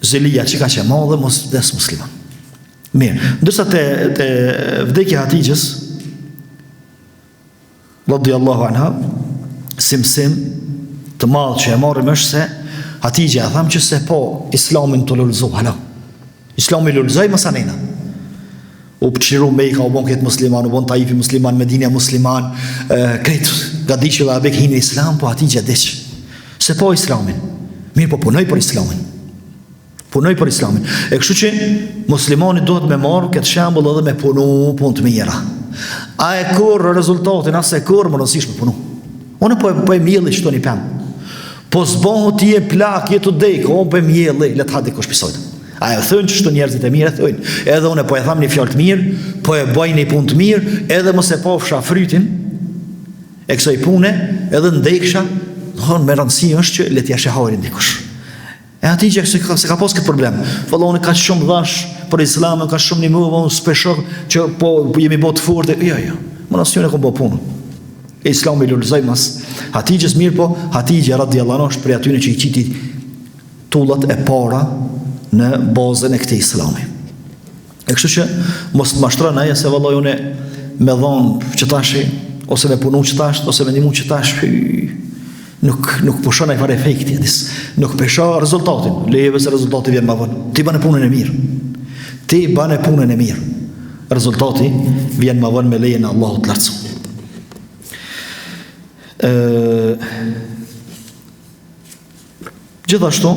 Zelia që ka që madhe mos vdes musliman. Mirë, ndërsa te vdekja Hatijës radhiyallahu anha, simsim të madh që e marrim është se Hatijja tham që se po islamin të lullzu, hala. Islami lullzoj mësanena. U pëqiru Mejka, u bon këtë musliman, u bon Taifi musliman, Medinja musliman, kretë, gadishë dhe abek hinë islam, po Hatijja deqë. Se po islamin. Mirë, po punoj për islamin. Punoj për islamin. E kështu që muslimani duhet me marrë këtë shembull edhe me punu punë të mira. A e kur rezultatin, as e kur më nësish me punu. Unë po e mjelli që të një pëmë. Po zbohu ti e plak, jetu dejkë, unë po e mjelli, le të hadi kush pisojtë. A e thënë që shtu njerëzit e mirë e thënë. Edhe unë po e tham një fjallë të mirë, po e bëj një punë të mirë, edhe mos e pofsha frytin e kësoj pune, edhe ndejksha, me rëndësi është që le t'ja sheharin dikush. E ati që se ka pas këtë problem. Valla unë ka shumë dhash për islamin, ka shumë një mëve, unë speshok që po jemi bot furte. Jo. Më nësë njën e kom bo punë. E islami lullëzaj mas. Hatijës mirë po, Hatijë radhiyallahu anha është prej atyre që i qiti tullat e para në bazën e këtij islami. E kështu që mos të mashtron aja se valla unë me dhonë që tashi, ose me punu që tash, ose me ndimu që tash, nuk pushon ai fare efekti, nuk pesho rezultatin. Lejeve se rezultati vjen më vonë. Ti bën punën e mirë. Ti bën punën e mirë. Rezultati vjen më vonë me lejen e Allahut të lartësuar. Gjithashtu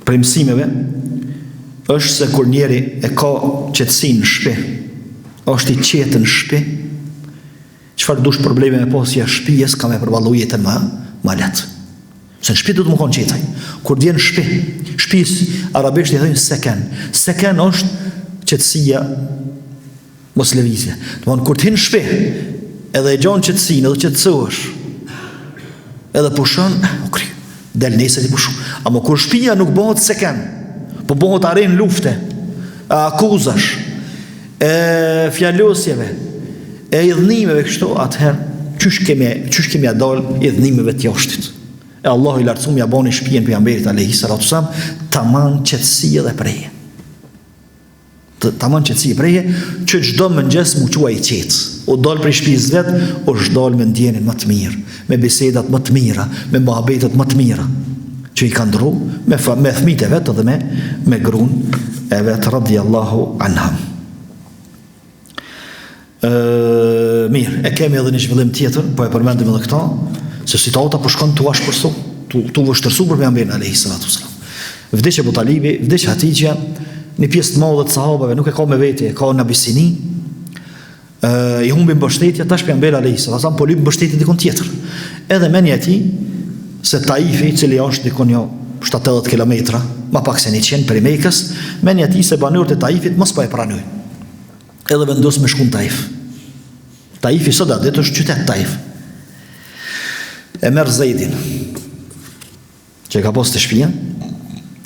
për mësimeve është se kur njeri e ka qetësinë në shtëpi, është i qetë në shtëpi, çfarë dush probleme me pasja shtëpisë ka me përballu jetën më lehtë. Se në shtëpi do të më konë qetaj. Kur vjen shtëpis, arabisht i thënë seken. Seken është qetësia mos lëvizje. Domthon kur të hin në shtëpi, edhe e gjon qetësinë, edhe qetësohesh. Edhe pushon, del nesër i pushon. Ama kur shtëpia nuk bëhet seken, po bëhet arenë lufte, akuzash, fjalosjeve, idhnimeve kështu, atëherë qysh kemi dal idhnimeve të jashtit. E Allahu i lartësuar ja bani shtëpinë pejgamberit alayhi salatu wasalam tamam qetësi dhe preje. Tamam qetësi e preje që çdo mëngjes mu quaj i qetë. O dal prej shtëpisë vet, o dal me ndjenjen më të mirë, me bisedat më të mira, me mohabetet më të mira që i kanë ndru me fëmijët e vet edhe me gruan e vet radhiyallahu anha. Mirë, e kemi edhe një zhvillim tjetër, po e përmendim edhe këta, se situata po shkon tu ashpërsu, tu vështërsu për pejgamberin alayhi salatu wasalam. Vdiq Abu Talibi, vdiq Hatixha, një pjesë të madhe të sahabëve nuk e ka me vete, e ka në Abisini, i humbi mbështetja, tash pejgamberi alayhi salatu wasalam po lyp mbështetje dikon tjetër. Edhe menja e tij se Taifi, i cili është dikon 70 kilometra, ma pak se 100 prej Mekës, menja e tij se banorët e Taifit mos po e pranojnë. Edhe vendos me shku në Taif. Taifi sot atë është qytet Taif. E merr Zeidin, që ka pas të shtëpia,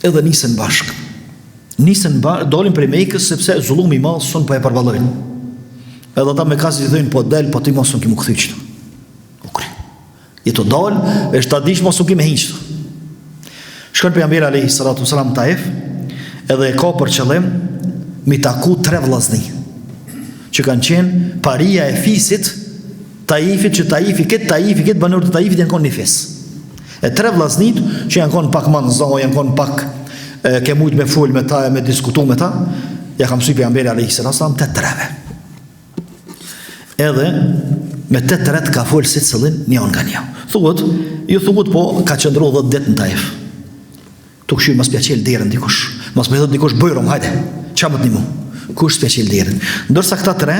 edhe nisën bashkë. Dolin prej Mekës sepse zullumi i madh son po e përballojnë. Edhe ata me kasi thonë po del, po ti mos u kimu kthy këtu. Je të dal, është ta dish mos u kimë hiç. Shkon pejgamberi alayhi salatu wasalam Taif, edhe e ka për qëllim mi taku 3 vllazni, që kanë qenë paria e fisit Taifit, që Taifi banorët e Taifit janë konë një fis. E 3 vllaznit që janë konë pak manzo, janë konë pak ke mujt me fol me ta, me diskutu me ta, ja kam mësuar pejgamberi alayhi salatu wasalam të 3-ve. Edhe me të 3 ka fol secillin një nga një. Thuhet po ka qëndru 10 ditë në Taif. Tu këshir mos pjaqel derën dikush. Mos më thot dikush bojrom, hajde. Ç'a më t'nimu? Kush pjaqel derën? Ndërsa këta 3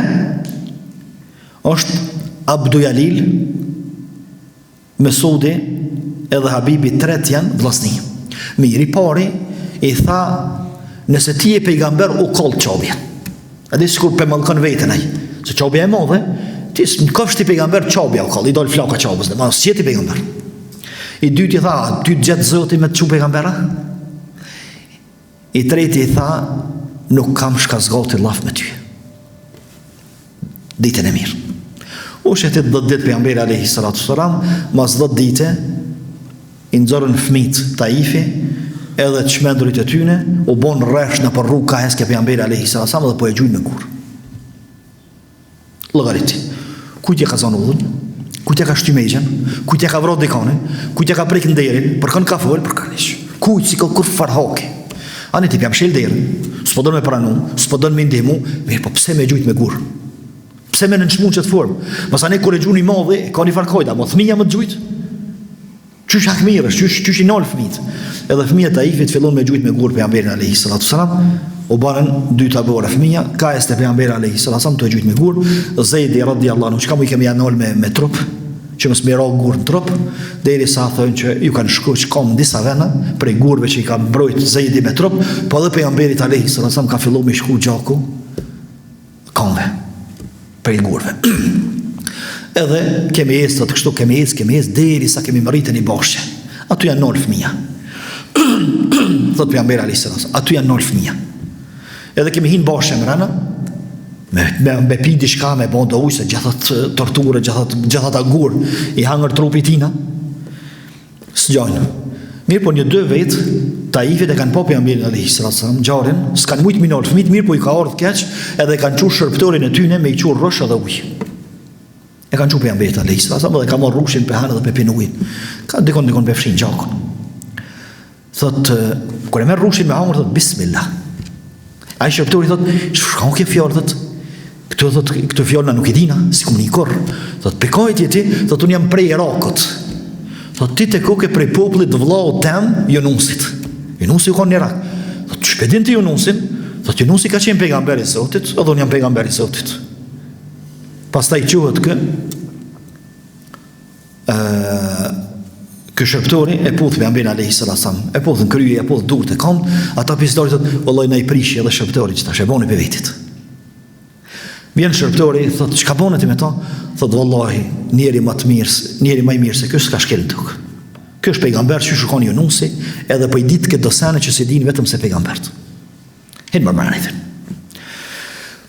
është Abdu Jalil, Mesudi edhe Habibi 3 janë vllazni. Mirë, i pari i tha, nëse ti je pejgamber u koll çobja. A di sikur pe mallkon veten ai, se çobja e madhe, ti s'kofsh ti pejgamber çobja u koll, i dol flaka çobës, dhe mos je ti pejgamber. I dyti i tha, ty gjatë Zoti me të çu pejgambera? I treti i tha, nuk kam shkazgati llaf me ty. Ditën e mirë. U shetit 10 ditë pejgamberi alayhi salatu wasalam, mas 10 dite i nxorën fëmijët Taifi, edhe të çmendurit e tyne, u bon rresh në për rrugë ka heske pejgamberi alayhi salatu wasalam dhe po e gjujnë me gur. Llogariti. Kujt e ka zonë udhën? Kujt e ka shty mejën? Kujt e ka vrot dikone? Kujt e ka prek nderin? Për kën ka fol, për kën ish. Kujt si kur farhoke. Ani ti jam shel derën. S'po don me pranu, s'po don me ndihmu, mirë, po pse me gjujt me gur? Pse me në nëshmun që të formë? Masa ne kur e gjuni madhe, ka një farkojda, mo thëmija më të gjujt? Qysh hakmirësh, qysh i nalë fëmijët? Edhe fëmijët Taifit fillon me gjujt me gur pejgamberin alayhi salatu wasalam, u banën 2 tabora fëmija, ka este pejgamberi alayhi salatu wasalam të gjujt me gur, Zeidi radhiyallahu anhu, çka mu i kemi janol me trup, që mos më ro gur në trup, derisa thonë që ju kanë shkuar çkom disa vena prej gurve që i ka mbrojt Zeidi me trup, po edhe pejgamberit alayhi salatu wasalam ka filluar me shku gjaku konve për i gurve. Edhe kemi esë të kështu, kemi esë, deri sa kemi mëritën i bashkë. Atu janë 9 fëmija. Thot pejgamberi alayhi salatu wasalam, atu janë 9 fëmija. Edhe kemi hinë bashkë më rana, me pi diçka, me bondo ujë, se gjathat torture, gjathat agur, i hangër trupi tina, s'gjojnë. Mirë po një 2 vetë, Taifit e kanë po pejgamberin alayhi salatu wasalam, gjarin, s'kanë mujt minor fëmijët, mirë po i ka ardhur keq, edhe kanë çu shërptorin e tyne me i çu rrosh edhe ujë. E kanë çu pejgamberin alayhi salatu wasalam dhe ka marrë rrushin pe hanë dhe pe pinuin. Ka dikon pe fshin gjakun. Thot, kur e merr rrushin me hangër, thot bismillah. Ai shërptori thot, "Shkon ke fjalë thot." Këto fjalë nuk i dina, si komunikor. Thot, "Pekoj ti, thot un jam prej Irakut." Thot, "Ti te koke prej popullit vllau tem Yunusit." Yunusi u kon në Irak. Thot, "Shpedin ti Yunusin?" Thot, "Yunusi ka qenë pejgamberi i Zotit, edhe un jam pejgamberi i Zotit." Pastaj quhet ky Ky shërptori e puth pejgamberin alayhis salam, e puth në krye, e puth durt e kam, ata pistolët thotë, vallai na I prishi edhe shërptori që tash e boni pe vetit. Vjen shërptori, thotë, çka bone ti me ta? Thotë, vallahi, njeri më I mirë se ky s'ka shkel tuk. Ky është pejgamber që shkon Yunusi, edhe po I ditë këtë dosane që se din vetëm se pejgambert. Hin marmarit.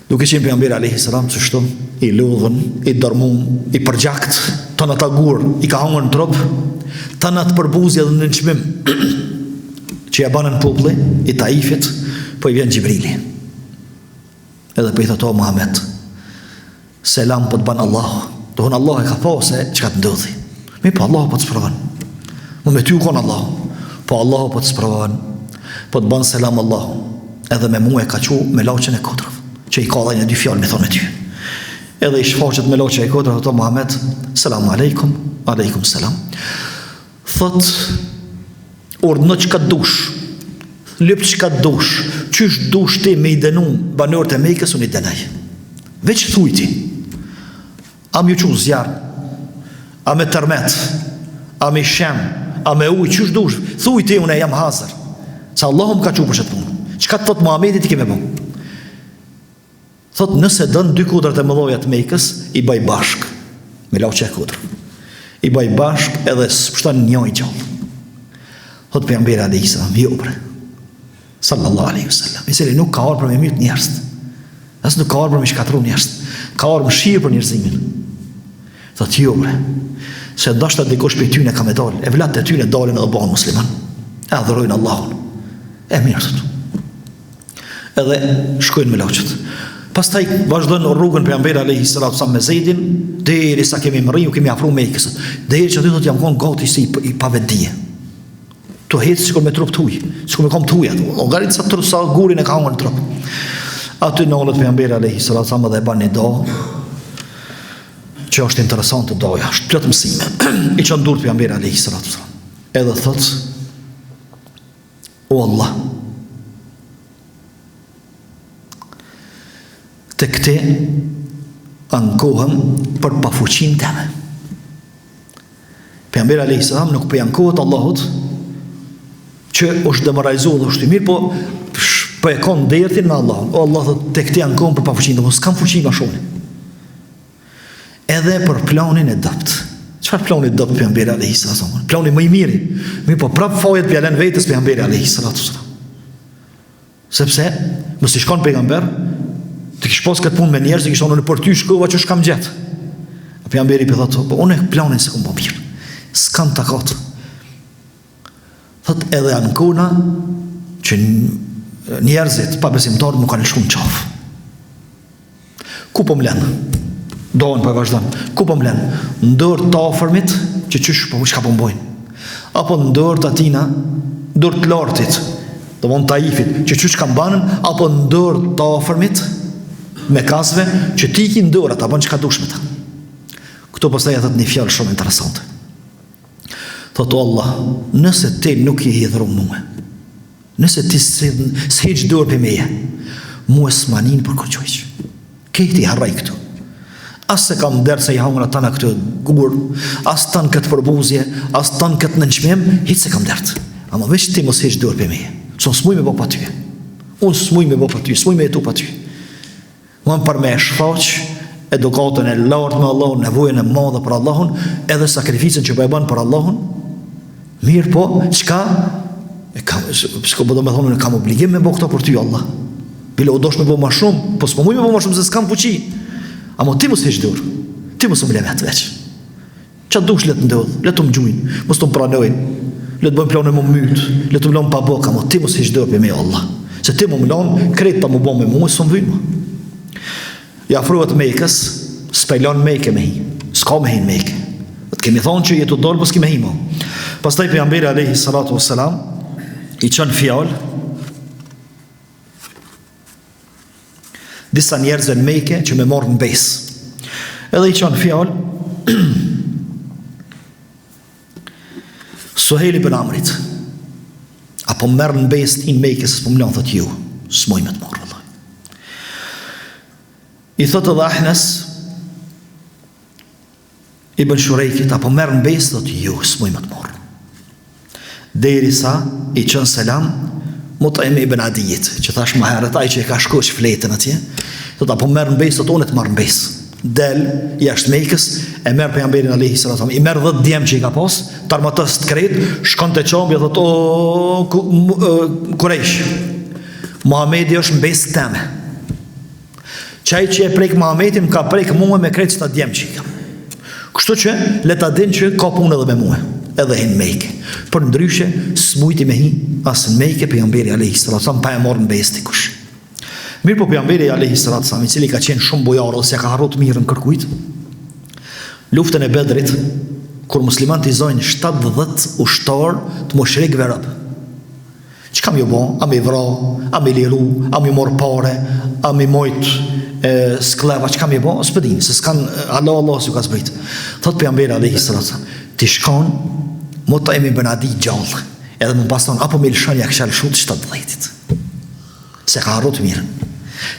Duke qenë pejgamberi alayhis salam çështo, I lodhën, I dormum, I përgjakt, ton ata gur, I ka hangër në trup, tan atë përbuzje dhe në çmim që ja banën populli I Taifit, po I vjen Xhibrili. Edhe po I thotë, o Muhammed, selam po të banë Allah. Dohon Allah e ka po se që ka të ndodhi. Mi po Allah po të sprovën. Më me ty u konë Allah. Po Allah po të sprovën. Po të banë selam Allah. Edhe me mu e ka qu me laqen e kotrëv. Që I ka dhe një dy fjallë me thonë me ty. Edhe I shfaqet me laqen e kotrëv, thotë Muhammed, selamu alejkum, alejkum selam. Thot, urdhno që ka dush, lyp që ka dush, qysh dush ti me I denu banorët e Mekës, unë I denaj. Veç thuj ti, a me ju zjarë, a me tërmet, a me shem, a me uj, qysh dush, thuj ti, unë e jam hazër, sa Allahum ka qu për shetë punë. Qka të thot Muhamedi ti keme bu? Thot, nëse dënë dy kudrat e mëdhojat Mekës, I baj bashk, me lau që e kudrë. I baj bashk edhe s'pështon njoj gjallë. Thot pejgamberi alayhis salam, jo bre. Sallallahu alaihi wasallam. I cili nuk ka ardhur për me myt njerëz. As nuk ka ardhur për me shkatërru njerëz. Ka ardhur më shirë për njerëzimin. Thot jo bre. Se ndoshta dikush prej tyne ka me dalë, e vlat e tyne dalin edhe bëhen musliman. E adhurojnë Allahun. E mirë thot. Edhe shkojnë me laçet. Pastaj vazhdon rrugën pejgamberi alayhis salam me Zeidin, derisa kemi mriju, kemi afruar Mekës. Deri që aty thotë jam kon gati si I pavetdije. To hec sikur me trup tuj, sikur me kom tuj atë. Llogarit sa gurin e ka hangër në trup. Aty nollet pejgamberi alayhis salam dhe e bën një do që është interesante doja, është plot mësime. I çon durt pejgamberi alayhis salam. Edhe thotë, o Allah, të këte ankohem për pafuqin teme. Pejgamberi alayhis salam nuk për ankohet Allahut që është demoralizuar dhe është I mirë, po e kon dertin me Allah. O Allah, të këte ankohem për pafuqin teme, s'kam fuqin ma shumë. Edhe për planin e dopt. Çfarë plani dopt pejgamberi alayhis salam? Plani më I miri. Mirë, po prap fajet pjalen vetës pejgamberi alayhis salam. Sepse mos I shkon pejgamber të kish pas këtë punë me njerëz, të kish thonë në për ty shkova që shkam gjetë. Pejgamberi për thotë, po unë planin se kom po mirë. S'kam takat. Thot edhe janë kona që njerëzit pa besimtarë më kanë shku në qafë. Ku po mlenë? Dohen për vazhdojnë. Ku po mlenë? Ndër të afërmit që çka po mbojnë. Apo ndër të atina, ndër të lartit, do mund Taifit, që çka mbanën, apo ndër të afërmit, me kasve, që ti ki ndër, ata bën çka dush me ta. Këto pastaj thot një fjalë shumë interesante. Thotë Allah, nëse ti nuk I hidhur mua, nëse ti s'heq dorë për meje, mua s'manin për kërqojq. Këti harraj këtu. As se kam derë se I hangën ata në këtë gur, as tanë këtë përbuzje, as tanë këtë nënçmim, hiç se kam dertë. Ama veç ti mos heq dorë për meje. So s'muj me bo pa ty. Unë s'muj me bo pa ty, s'muj me jetu pa ty. Unë për me shfaq edukatën e lartë me Allahun, nevojën e madhe për Allahun, edhe sakrificën që po e bën për Allahun. Mirë po, çka? S'ko do me thonë, kam obligim me bo këto për ty, Allah. Bile u dosh me bo ma shumë, po s'po muj me bo ma shumë se s'kam fuqi. Amo ti mos heq dorë, ti mos më lemet veç. Qa dush letë ndodhë, letë më gjujnë, mos të më pranojnë, letë bëjmë planë më mytë, letë më lanë pa boka, amo ti mos heq dorë për me Allah. Se ti më lanë, krejt ta më bo me mu, s'o më vynë. Ja afruat Mekës, s'pejlon Mekë me hi, s'ka me hi në Mekë. Të kemi thonë që jetu dorë, po s'ki me hi mo. Pastaj pejgamberi alayhi salatu wassalam I qënë fjalë disa njerëzve në Mekë që me morë në besë. Edhe I qënë fjalë Suhejli ibn Amrit, apo merë në besë në Mekë, s'po më lanë, thot ju, s'moj me të morë. I thotë edhe Ahnes Ibn Shurejkit, apo merë në besë, thot ju, s'moj me të morë. derisa i qënë selam Mut'im ibn Adijit, që thash më herët, ai që e ka shku që fletën atje, thot apo merr në besë, tonë të marr në besë. Del jashtë Mekës, e merr pejgamberin alayhi salatu, i merr 10 djem që i ka pas, tarmatës të kret, shkon te qombi, thot Kurejsh, Muhamedi është në besë teme. Çaj që e prek Muhamedin ka prek mua me krejt sta djem që i kam. Kështu që le ta din që ka punë edhe me mua, edhe hin Mekë. Por ndryshe s'mujti me hi as në Mekë pejgamberi alayhi salatu pa e marrë në besë dikush. Mirë po pejgamberi alayhi salatu i cili ka qenë shumë bujar ose ka harruar mirën kërkujt. Luftën e Bedrit, kur muslimanët i zojnë 70 ushtar të mushrikëve arab. Çka më bë? A më vra, a më liru, a më mor parë, a më mojt sklava, çka më bë? S'pëdin, se s'kan Allah s'u ka zbrit. Thot pejgamberi alayhi salatu ti shkon Mut'im ibn Adij gjallë, edhe më paston apo me lëshon ja kisha lëshut 70-it. Se ka harrut mirën.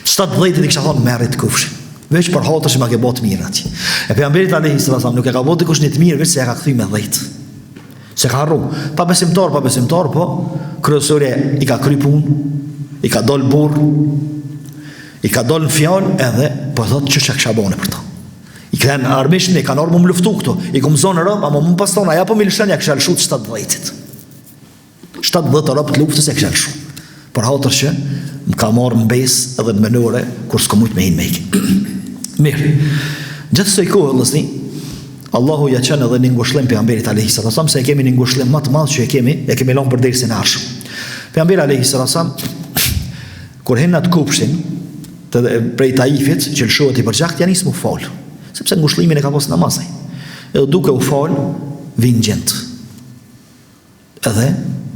70-it i kisha thonë merrit kufshin. Veç për hatër që ma ke botë mirë ati. E pejgamberit alayhi salatu nuk e ka botë dikush një të mirë, veç se ja ka kthy me 10. Se ka harru. Pa besimtar, po kryesori i ka kry punë, i ka dol burr, i ka dol në fjalë edhe po thotë ç'është kisha bone për to. I kanë armishën, i kanë orë më luftu këto, i kom zonë rëmë, ama më paston, aja po më lëshën, ja kësha lëshut 70-it. 70 rëmë të luftës e kësha lëshu. Por hatër që më ka marrë në besë edhe në menore, kur s'ko mujtë me hinë Mekë. Mirë, gjithë së i kohë, lëzni, Allahu ja qenë edhe një ngushlim pejgamberit alayhi salatu, se e kemi një ngushlim më të madh që e kemi lënë për dersin e arshëm. Pejgamberi alayhi salatu, kur hin atë kupshtin, prej Taifit, që lëshohet i përgjakt, ja nisë mu falë. Sepse ngushlimin e ka pas namazaj. Edhe duke u falë, vinë gjendë. Edhe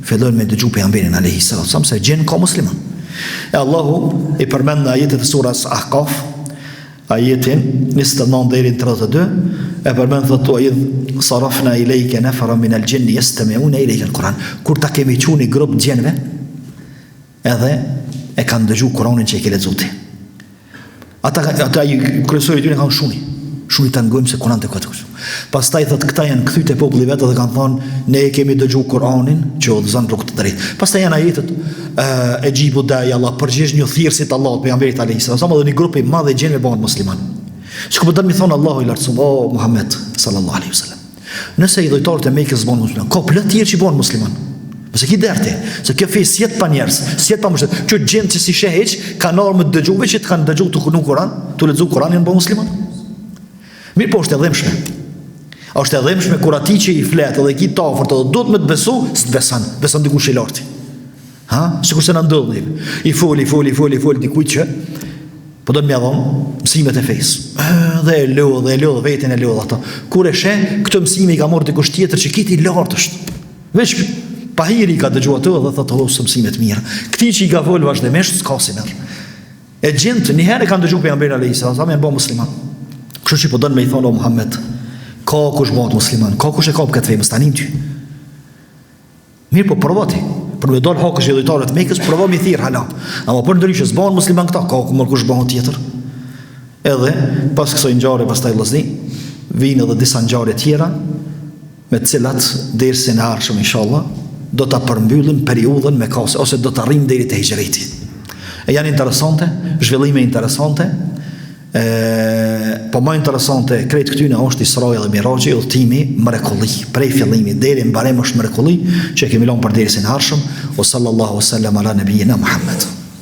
fillojnë me dëgju pejgamberin alayhi salatu, se gjendë ka musliman. E Allahu i përmend në ajetet e surës Ahqaf, ajetin 29 deri në 32, e përmend thotë idh sarafna ilayka nafara min al-jinn yastami'una ilayka al-Quran. Kur ta kemi çuar një grup gjendëve, edhe e kanë dëgju Kur'anin që e ke lexuar ti. Ata kryesorët tyre kanë shuni të ngojmë se Kur'an të këtë kështu. Pastaj thot këta janë kthyt e populli vetë dhe kanë thonë ne e kemi dëgju Kur'anin që udhëzon rrugë të drejtë. Pastaj janë ajetet e gjibu dai Allah përgjigjë një thirrësit Allahut pejgamberit alayhi salatu dhe një grup i madh e gjendëve bëhen musliman. Çka po dëmi thon Allahu i lartësuar o Muhammed sallallahu alaihi wasallam. Nëse i dhojtarët e Mekës bëhen musliman, ka plot tjerë që bëhen musliman. Mëse ki derte, se kjo fej sjet pa njerës, sjet pa mështet, që gjendë që si sheheq, ka normë të dëgjuve që të kanë dëgju të kunu Kur'an, të lexu Kur'anin bëhen musliman. Mirë po është e dhemshme. Është e dhemshme kur ati që i fletë dhe ki të afërt edhe do të me të besu, së të besan dikush i larti. Sikur se në ndëllë neve. I foli dikuj që, po do të mja dhonë mësimet e fejsë. Dhe e lodhë, vetin e lodhë ato. Kur e she, këtë mësime i ka morë dikush tjetër që kiti i lartë është. Veç pahiri i ka dëgjua të dhe thëtë së mësimet mirë. Këti që i ka folë vazhdemisht, s'ka si merë. E gjendë, njëherë kanë dëgju pejgamberin alayhi salatu, janë bërë musliman. Kështu që po dënë me i thonë o Muhammed, ka kush bëhet musliman, ka kush e ka për këtë fejmë, s'tanim ty. Mirë po provoti, për me dollë hakësh i dhujtarët Mekës, provo mi thirë hala. Ama për ndryshë, s'bëhen musliman këta, ka kush bëhet tjetër. Edhe, pas kësoj ngjarje, pas taj vëllazni, vinë edhe disa ngjarje tjera, me cilat dersin e ardhshëm inshallah, do ta përmbyllim periudhën me kase, ose do të arrijmë deri te hijreti. E janë interesante, zhvillime interesante, po më interesante krejt këtyne është Israja dhe Miraxhi, udhëtimi mrekulli, prej fillimit deri në mbarim është mrekulli, që kemi lënë për dersin e ardhshëm, o sallallahu wasallam ala nabiyina Muhammad.